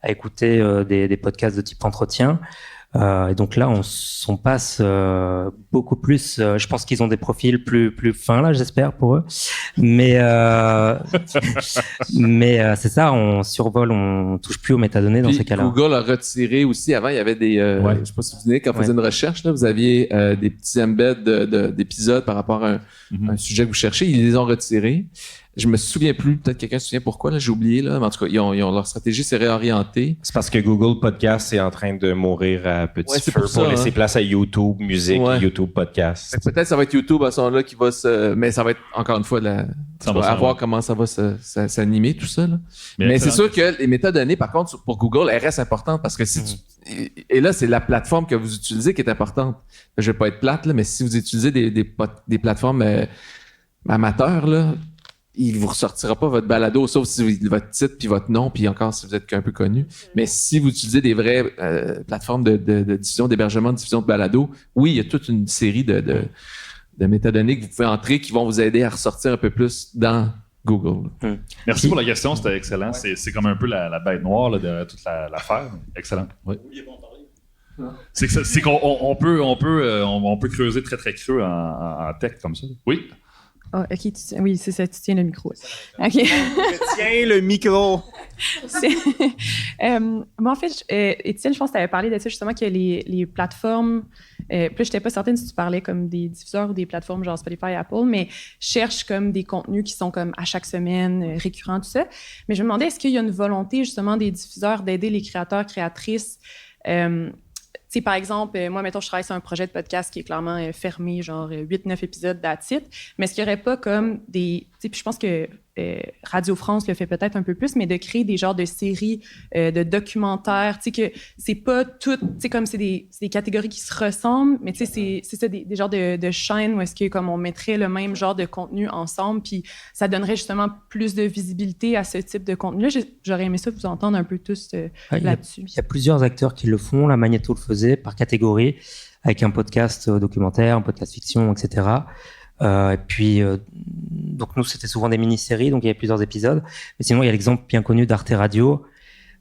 Speaker 5: à écouter des podcasts de type entretien. Et donc là, on passe beaucoup plus. Je pense qu'ils ont des profils plus fins là, j'espère pour eux. Mais c'est ça, on survole, on touche plus aux métadonnées dans ces cas-là.
Speaker 3: Google a retiré aussi. Avant, il y avait des. Je sais pas si vous vous souvenez, quand vous faisiez une recherche, là, vous aviez des petits embeds d'épisodes par rapport à un sujet que vous cherchez. Ils les ont retirés. Je me souviens plus, peut-être quelqu'un se souvient pourquoi, là, j'ai oublié, là. Mais en tout cas, ils ont leur stratégie s'est réorientée.
Speaker 8: C'est parce que Google Podcast est en train de mourir à petit feu pour laisser place à YouTube Musique et YouTube Podcast.
Speaker 3: Peut-être ça va être YouTube à ce moment-là qui va mais ça va être encore une fois à voir comment ça va s'animer tout ça, là. Mais c'est sûr que les métadonnées, par contre, pour Google, elles restent importantes parce que et là, c'est la plateforme que vous utilisez qui est importante. Je vais pas être plate, là, mais si vous utilisez des plateformes amateurs, là, il vous ressortira pas votre balado, sauf si votre titre puis votre nom, puis encore si vous êtes un peu connu. Mais si vous utilisez des vraies plateformes de diffusion, d'hébergement, de diffusion de balado, oui, il y a toute une série de métadonnées que vous pouvez entrer qui vont vous aider à ressortir un peu plus dans Google.
Speaker 2: Merci pour la question, c'était excellent. Ouais. C'est comme un peu la bête noire là, de toute l'affaire. Excellent. Oui. C'est qu'on peut creuser très très creux en tech comme ça. Oui.
Speaker 12: Ah, OK, oui, c'est ça, tu tiens le micro. OK.
Speaker 8: Tiens le micro!
Speaker 12: Moi, en fait, Étienne, je pense que tu avais parlé de ça, justement, que les plateformes... puis là, je n'étais pas certaine si tu parlais comme des diffuseurs ou des plateformes genre Spotify, Apple, mais cherchent comme des contenus qui sont comme à chaque semaine, récurrents, tout ça. Mais je me demandais, est-ce qu'il y a une volonté, justement, des diffuseurs d'aider les créateurs, créatrices tu sais, par exemple, moi, mettons, je travaille sur un projet de podcast qui est clairement fermé, genre 8-9 épisodes d'attitude, mais est-ce qu'il n'y aurait pas comme des... Tu sais, puis je pense que Radio France le fait peut-être un peu plus, mais de créer des genres de séries, de documentaires, tu sais, que c'est pas tout... Tu sais, comme c'est des catégories qui se ressemblent, mais tu sais, c'est ça, des genres de chaînes où est-ce que comme on mettrait le même genre de contenu ensemble, puis ça donnerait justement plus de visibilité à ce type de contenu-là. J'aurais aimé ça vous entendre un peu tous là-dessus.
Speaker 5: Il y a plusieurs acteurs qui le font. La Magnéto le faisait par catégorie, avec un podcast documentaire, un podcast fiction, etc. Et puis, donc nous, c'était souvent des mini-séries, donc il y avait plusieurs épisodes. Mais sinon, il y a l'exemple bien connu d'Arte Radio,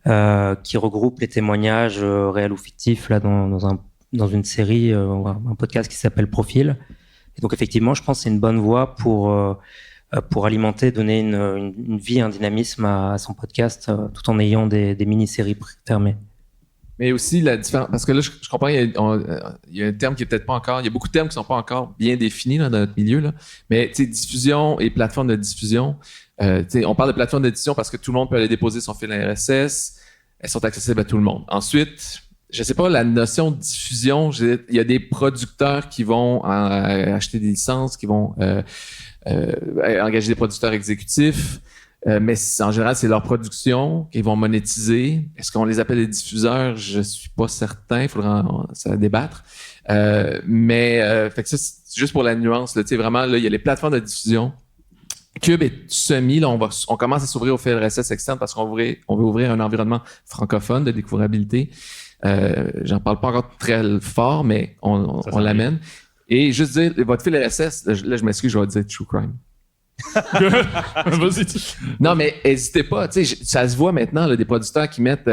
Speaker 5: qui regroupe les témoignages réels ou fictifs là, dans une série, un podcast qui s'appelle Profil. Et donc, effectivement, je pense que c'est une bonne voie pour alimenter, donner une vie, un dynamisme à son podcast, tout en ayant des mini-séries fermées.
Speaker 3: Mais aussi la différence, parce que là, je comprends, il y a un terme qui est peut-être pas encore, il y a beaucoup de termes qui sont pas encore bien définis là, dans notre milieu, là. Mais tu sais, diffusion et plateforme de diffusion, tu sais, on parle de plateforme de diffusion parce que tout le monde peut aller déposer son fil RSS, elles sont accessibles à tout le monde. Ensuite, je sais pas, la notion de diffusion, il y a des producteurs qui vont acheter des licences, qui vont engager des producteurs exécutifs. Mais en général, c'est leur production qu'ils vont monétiser. Est-ce qu'on les appelle des diffuseurs? Je suis pas certain. Il faudra ça débattre. Mais fait que ça, c'est juste pour la nuance. Tu sais, vraiment, là, il y a les plateformes de diffusion. Cube est semi. Là, on commence à s'ouvrir au fil RSS externe parce qu'on veut ouvrir un environnement francophone de découvrabilité. J'en parle pas encore très fort, mais on l'amène. Et juste dire, votre fil RSS, là, je m'excuse, je vais dire True Crime. Non, mais n'hésitez pas. Tu sais, ça se voit maintenant, là, des producteurs qui mettent...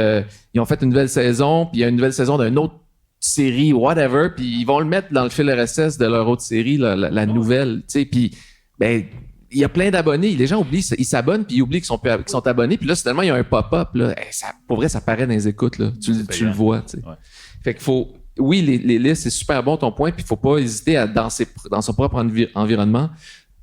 Speaker 3: ils ont fait une nouvelle saison, puis il y a une nouvelle saison d'une autre série, whatever, puis ils vont le mettre dans le fil RSS de leur autre série, la nouvelle. Tu sais, puis ben, il y a plein d'abonnés. Les gens oublient, ils s'abonnent, puis ils oublient qu'ils sont abonnés, puis là, soudainement, il y a un pop-up. Là. Pour vrai, ça paraît dans les écoutes. Là. Tu le vois. Tu sais. Ouais. Fait qu'il faut... Oui, les listes, c'est super bon ton point, puis il faut pas hésiter dans son propre environnement,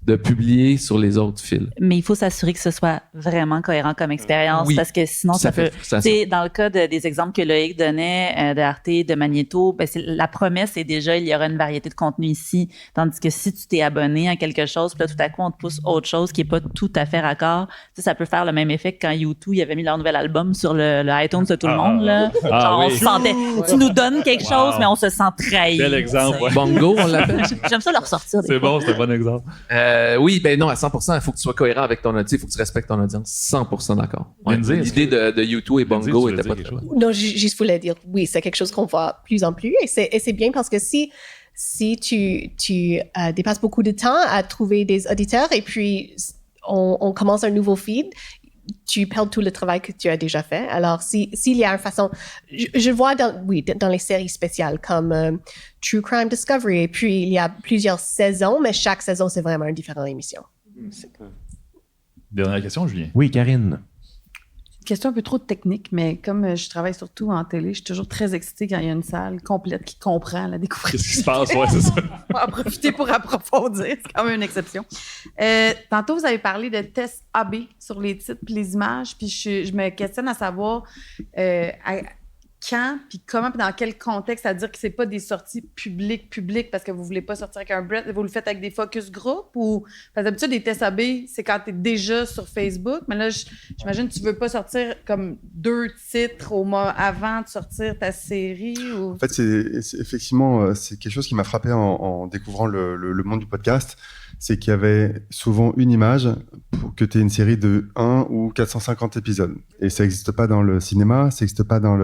Speaker 3: de publier sur les autres fils.
Speaker 7: Mais il faut s'assurer que ce soit vraiment cohérent comme expérience, oui, parce que sinon, ça peut... Tu sais, dans le cas des exemples que Loïc donnait de Arte, de Magnéto, ben la promesse est déjà, il y aura une variété de contenu ici, tandis que si tu t'es abonné à quelque chose, puis là, tout à coup, on te pousse autre chose qui est pas tout à fait raccord, tu sais, ça peut faire le même effet que quand U2, il avait mis leur nouvel album sur le iTunes de tout le monde, là. Genre, oui. On se sentait... Tu nous donnes quelque chose, mais on se sent trahi.
Speaker 2: Quel exemple, ouais.
Speaker 3: Bongo, on l'appelle.
Speaker 7: J'aime ça leur sortir.
Speaker 2: C'est bon, c'est un bon exemple.
Speaker 3: Oui, ben non, à 100%, il faut que tu sois cohérent avec ton audience, il faut que tu respectes ton audience. 100% d'accord. Ouais, l'idée de U2 et Bongo était pas très bonne.
Speaker 6: Non, juste voulais dire, oui, c'est quelque chose qu'on voit plus en plus, et c'est bien parce que si tu dépasses beaucoup de temps à trouver des auditeurs et puis on commence un nouveau feed, tu perds tout le travail que tu as déjà fait. Alors, s'il y a une façon... Je vois dans les séries spéciales comme True Crime Discovery, et puis il y a plusieurs saisons, mais chaque saison, c'est vraiment une différente émission.
Speaker 2: Dernière question, Julien.
Speaker 8: Oui, Karine.
Speaker 12: Question un peu trop technique, mais comme je travaille surtout en télé, je suis toujours très excitée quand il y a une salle complète qui comprend la découverte.
Speaker 2: Qu'est-ce qui se passe? Ouais, c'est ça.
Speaker 12: On va en profiter pour approfondir. C'est quand même une exception. Tantôt, vous avez parlé de tests AB sur les titres et les images, puis je me questionne à savoir quand, puis comment, puis dans quel contexte, c'est-à-dire que c'est pas des sorties publiques parce que vous voulez pas sortir avec un brand, vous le faites avec des focus group ou... Parce que d'habitude, des tests AB, c'est quand t'es déjà sur Facebook, mais là, j'imagine que tu veux pas sortir comme 2 titres avant de sortir ta série ou...
Speaker 4: En fait, c'est effectivement, c'est quelque chose qui m'a frappé en découvrant le monde du podcast, c'est qu'il y avait souvent une image pour que tu aies une série de 1 ou 450 épisodes. Et ça n'existe pas dans le cinéma, ça n'existe pas dans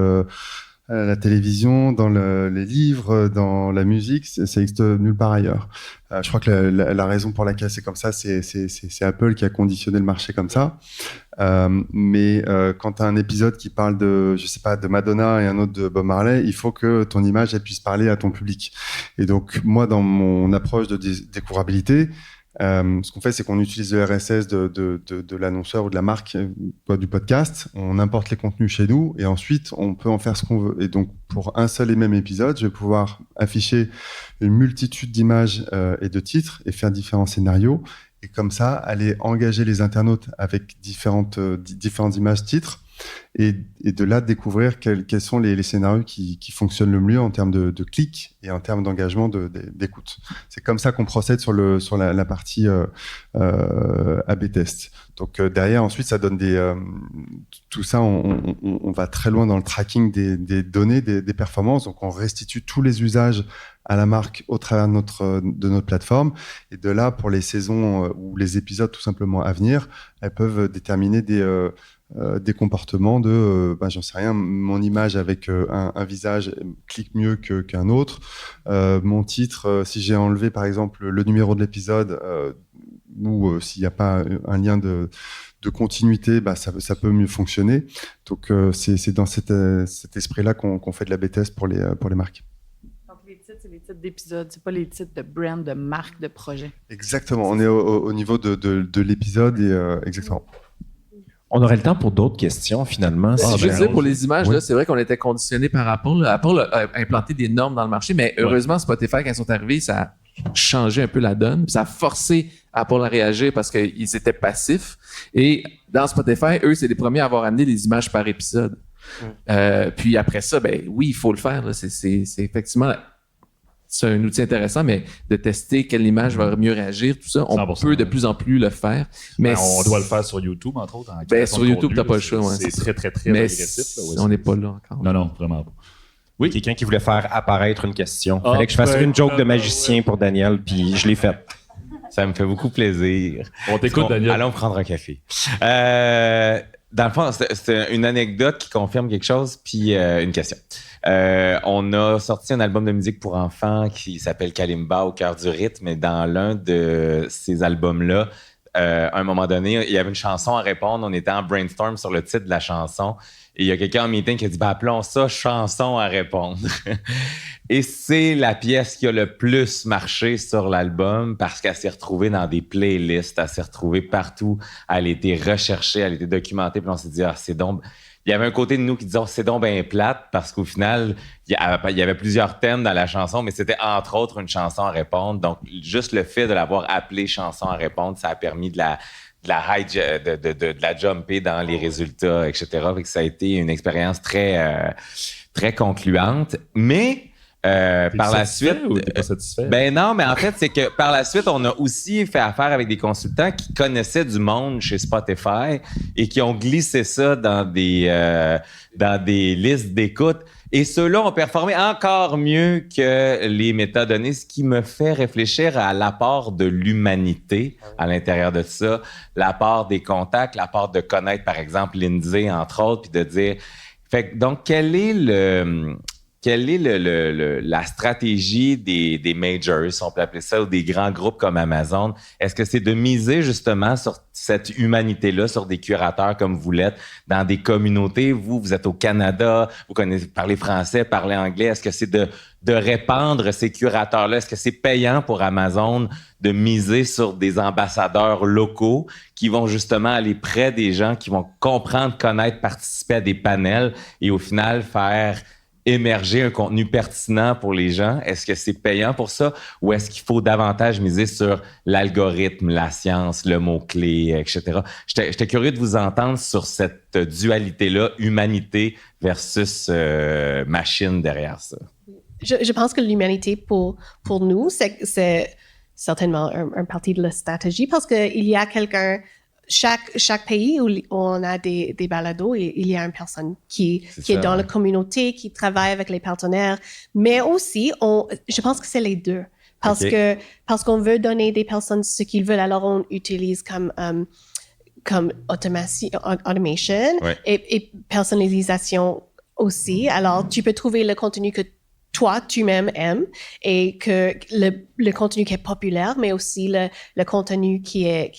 Speaker 4: la télévision, dans les livres, dans la musique, ça n'existe nulle part ailleurs. Je crois que la raison pour laquelle c'est comme ça, c'est Apple qui a conditionné le marché comme ça. Mais quand tu as un épisode qui parle de Madonna et un autre de Bob Marley, il faut que ton image elle puisse parler à ton public. Et donc, moi, dans mon approche de découvrabilité, Ce qu'on fait, c'est qu'on utilise le RSS de l'annonceur ou de la marque du podcast. On importe les contenus chez nous et ensuite, on peut en faire ce qu'on veut. Et donc, pour un seul et même épisode, je vais pouvoir afficher une multitude d'images et de titres et faire différents scénarios. Et comme ça, aller engager les internautes avec différentes images, titres, et de là découvrir quels sont les scénarios qui fonctionnent le mieux en termes de clics et en termes d'engagement d'écoute. C'est comme ça qu'on procède sur la partie A/B test. Donc derrière, ensuite, ça donne tout ça, on va très loin dans le tracking des données, des performances. Donc on restitue tous les usages à la marque au travers de notre plateforme. Et de là, pour les saisons ou les épisodes tout simplement à venir, elles peuvent déterminer des comportements j'en sais rien, mon image avec un visage clique mieux qu'un autre. Mon titre, si j'ai enlevé par exemple le numéro de l'épisode ou s'il n'y a pas un lien de continuité, ça peut mieux fonctionner. Donc c'est dans cet esprit-là qu'on fait de la B-test pour les marques.
Speaker 13: Donc les titres, c'est les titres d'épisodes, c'est pas les titres de brand, de marque, de projet.
Speaker 4: Exactement, on est au niveau de l'épisode et exactement.
Speaker 8: On aurait le temps pour d'autres questions, finalement.
Speaker 3: Je veux dire, pour les images, là, c'est vrai qu'on était conditionné par Apple. Apple a implanté des normes dans le marché, mais heureusement, Spotify, quand ils sont arrivés, ça a changé un peu la donne. Puis ça a forcé Apple à réagir parce qu'ils étaient passifs. Et dans Spotify, eux, c'est les premiers à avoir amené des images par épisode. Puis après ça, oui, il faut le faire. Là. C'est effectivement... C'est un outil intéressant, mais de tester quelle image va mieux réagir, tout ça, on 100%. Peut de plus en plus le faire. Mais
Speaker 2: on doit le faire sur YouTube, entre autres.
Speaker 3: Sur YouTube, t'as pas le choix.
Speaker 2: C'est très, très, très agressif.
Speaker 3: On n'est pas là encore.
Speaker 2: Non, vraiment pas.
Speaker 8: Oui, quelqu'un qui voulait faire apparaître une question. Il fallait que je fasse une joke de magicien pour Daniel, puis je l'ai faite. Ça me fait beaucoup plaisir.
Speaker 2: On t'écoute, Daniel.
Speaker 8: Allons prendre un café. Dans le fond, c'est une anecdote qui confirme quelque chose, puis une question. On a sorti un album de musique pour enfants qui s'appelle Kalimba au cœur du rythme, et dans l'un de ces albums-là, à un moment donné, il y avait une chanson à répondre. On était en brainstorm sur le titre de la chanson. Et il y a quelqu'un en meeting qui a dit appelons ça chanson à répondre. Et c'est la pièce qui a le plus marché sur l'album parce qu'elle s'est retrouvée dans des playlists, elle s'est retrouvée partout, elle a été recherchée, elle a été documentée, puis on s'est dit c'est donc... Il y avait un côté de nous qui disait c'est donc bien plate parce qu'au final, il y avait plusieurs thèmes dans la chanson, mais c'était entre autres une chanson à répondre. Donc, juste le fait de l'avoir appelée chanson à répondre, ça a permis de la jumper dans les résultats, etc. Fait que ça a été une expérience très, très concluante. Mais par la suite,
Speaker 2: ou t'es pas satisfait?
Speaker 8: Ben non, mais en fait, c'est que par la suite, on a aussi fait affaire avec des consultants qui connaissaient du monde chez Spotify et qui ont glissé ça dans des listes d'écoute. Et ceux-là ont performé encore mieux que les métadonnées, ce qui me fait réfléchir à l'apport de l'humanité à l'intérieur de ça, l'apport des contacts, l'apport de connaître, par exemple, Lindsay, entre autres, puis de dire... Donc, quelle est la stratégie des majors, si on peut appeler ça, ou des grands groupes comme Amazon? Est-ce que c'est de miser justement sur cette humanité-là, sur des curateurs comme vous l'êtes, dans des communautés? Vous êtes au Canada, parlez français, parlez anglais. Est-ce que c'est de répandre ces curateurs-là? Est-ce que c'est payant pour Amazon de miser sur des ambassadeurs locaux qui vont justement aller près des gens, qui vont comprendre, connaître, participer à des panels et au final faire émerger un contenu pertinent pour les gens? Est-ce que c'est payant pour ça ou est-ce qu'il faut davantage miser sur l'algorithme, la science, le mot-clé, etc.? J'étais curieux de vous entendre sur cette dualité-là, humanité versus machine derrière ça.
Speaker 6: Je pense que l'humanité, pour nous, c'est certainement un partie de la stratégie parce qu'il y a quelqu'un... Chaque pays où on a des balados, il y a une personne qui est dans la communauté, qui travaille avec les partenaires, mais aussi, je pense que c'est les deux. Parce qu'on veut donner des personnes ce qu'ils veulent, alors on utilise comme automation et personnalisation aussi. Alors, tu peux trouver le contenu que toi, tu-même aimes et que le contenu qui est populaire, mais aussi le contenu qui est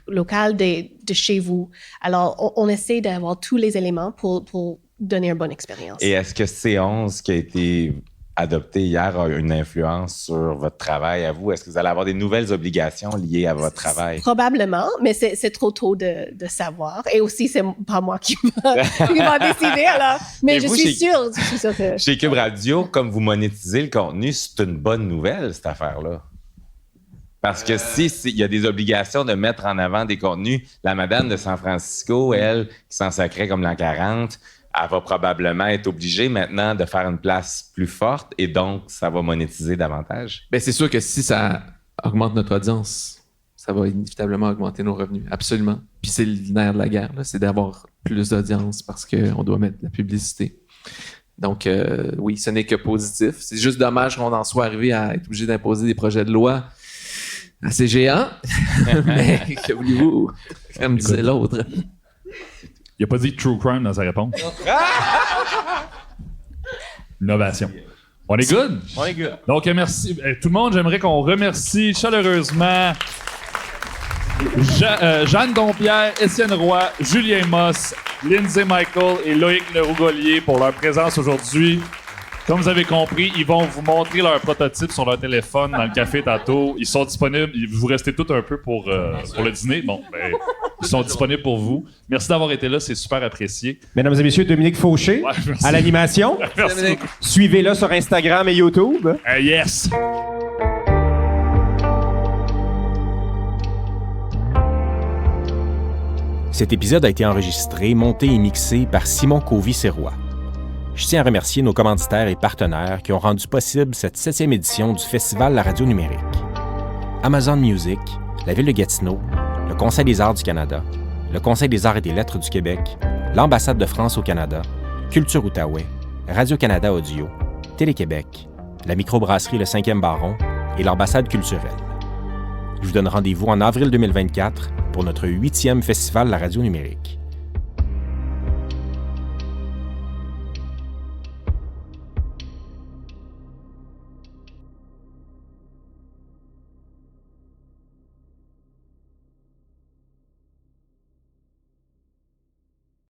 Speaker 6: local de chez vous. Alors, on essaie d'avoir tous les éléments pour donner une bonne expérience.
Speaker 8: Et est-ce que C11 qui a été
Speaker 14: adopté hier a une influence sur votre travail à vous? Est-ce que vous allez avoir des nouvelles obligations liées à votre travail?
Speaker 6: Probablement, mais c'est trop tôt de savoir. Et aussi, c'est pas moi qui va décider. Alors, mais je suis sûre que...
Speaker 14: Chez Cube Radio, comme vous monétisez le contenu, c'est une bonne nouvelle, cette affaire-là. Parce que si il y a des obligations de mettre en avant des contenus, la madame de San Francisco, elle, qui s'en sacrait comme l'an 40, elle va probablement être obligée maintenant de faire une place plus forte et donc ça va monétiser davantage.
Speaker 3: Ben, c'est sûr que si ça augmente notre audience, ça va inévitablement augmenter nos revenus. Absolument. Puis c'est le nerf de la guerre, là, c'est d'avoir plus d'audience parce qu'on doit mettre de la publicité. Donc, oui, ce n'est que positif. C'est juste dommage qu'on en soit arrivé à être obligé d'imposer des projets de loi assez géants. Mais que voulez-vous, comme disait l'autre.
Speaker 2: Il n'a pas dit true crime dans sa réponse. Innovation. On est good?
Speaker 8: On est good.
Speaker 2: Donc, merci. Tout le monde, j'aimerais qu'on remercie chaleureusement Jeanne Dompierre, Étienne Roy, Julien Moss, Lindsay Michael et Loïc Leroux-Gaulier pour leur présence aujourd'hui. Comme vous avez compris, ils vont vous montrer leur prototype sur leur téléphone dans le café tantôt. Ils sont disponibles. Vous restez tout un peu pour le dîner. Bon, ben, ils sont disponibles pour vous. Merci d'avoir été là. C'est super apprécié.
Speaker 8: Mesdames et messieurs, Dominique Fauché à l'animation.
Speaker 2: Merci.
Speaker 8: Suivez-le sur Instagram et YouTube.
Speaker 2: Yes!
Speaker 1: Cet épisode a été enregistré, monté et mixé par Simon Covy-Serrois. Je tiens à remercier nos commanditaires et partenaires qui ont rendu possible cette 7e édition du Festival La Radio Numérique. Amazon Music, la Ville de Gatineau, le Conseil des arts du Canada, le Conseil des arts et des lettres du Québec, l'Ambassade de France au Canada, Culture Outaouais, Radio-Canada Audio, Télé-Québec, la microbrasserie Le 5e Baron et l'Ambassade culturelle. Je vous donne rendez-vous en avril 2024 pour notre 8e Festival La Radio Numérique.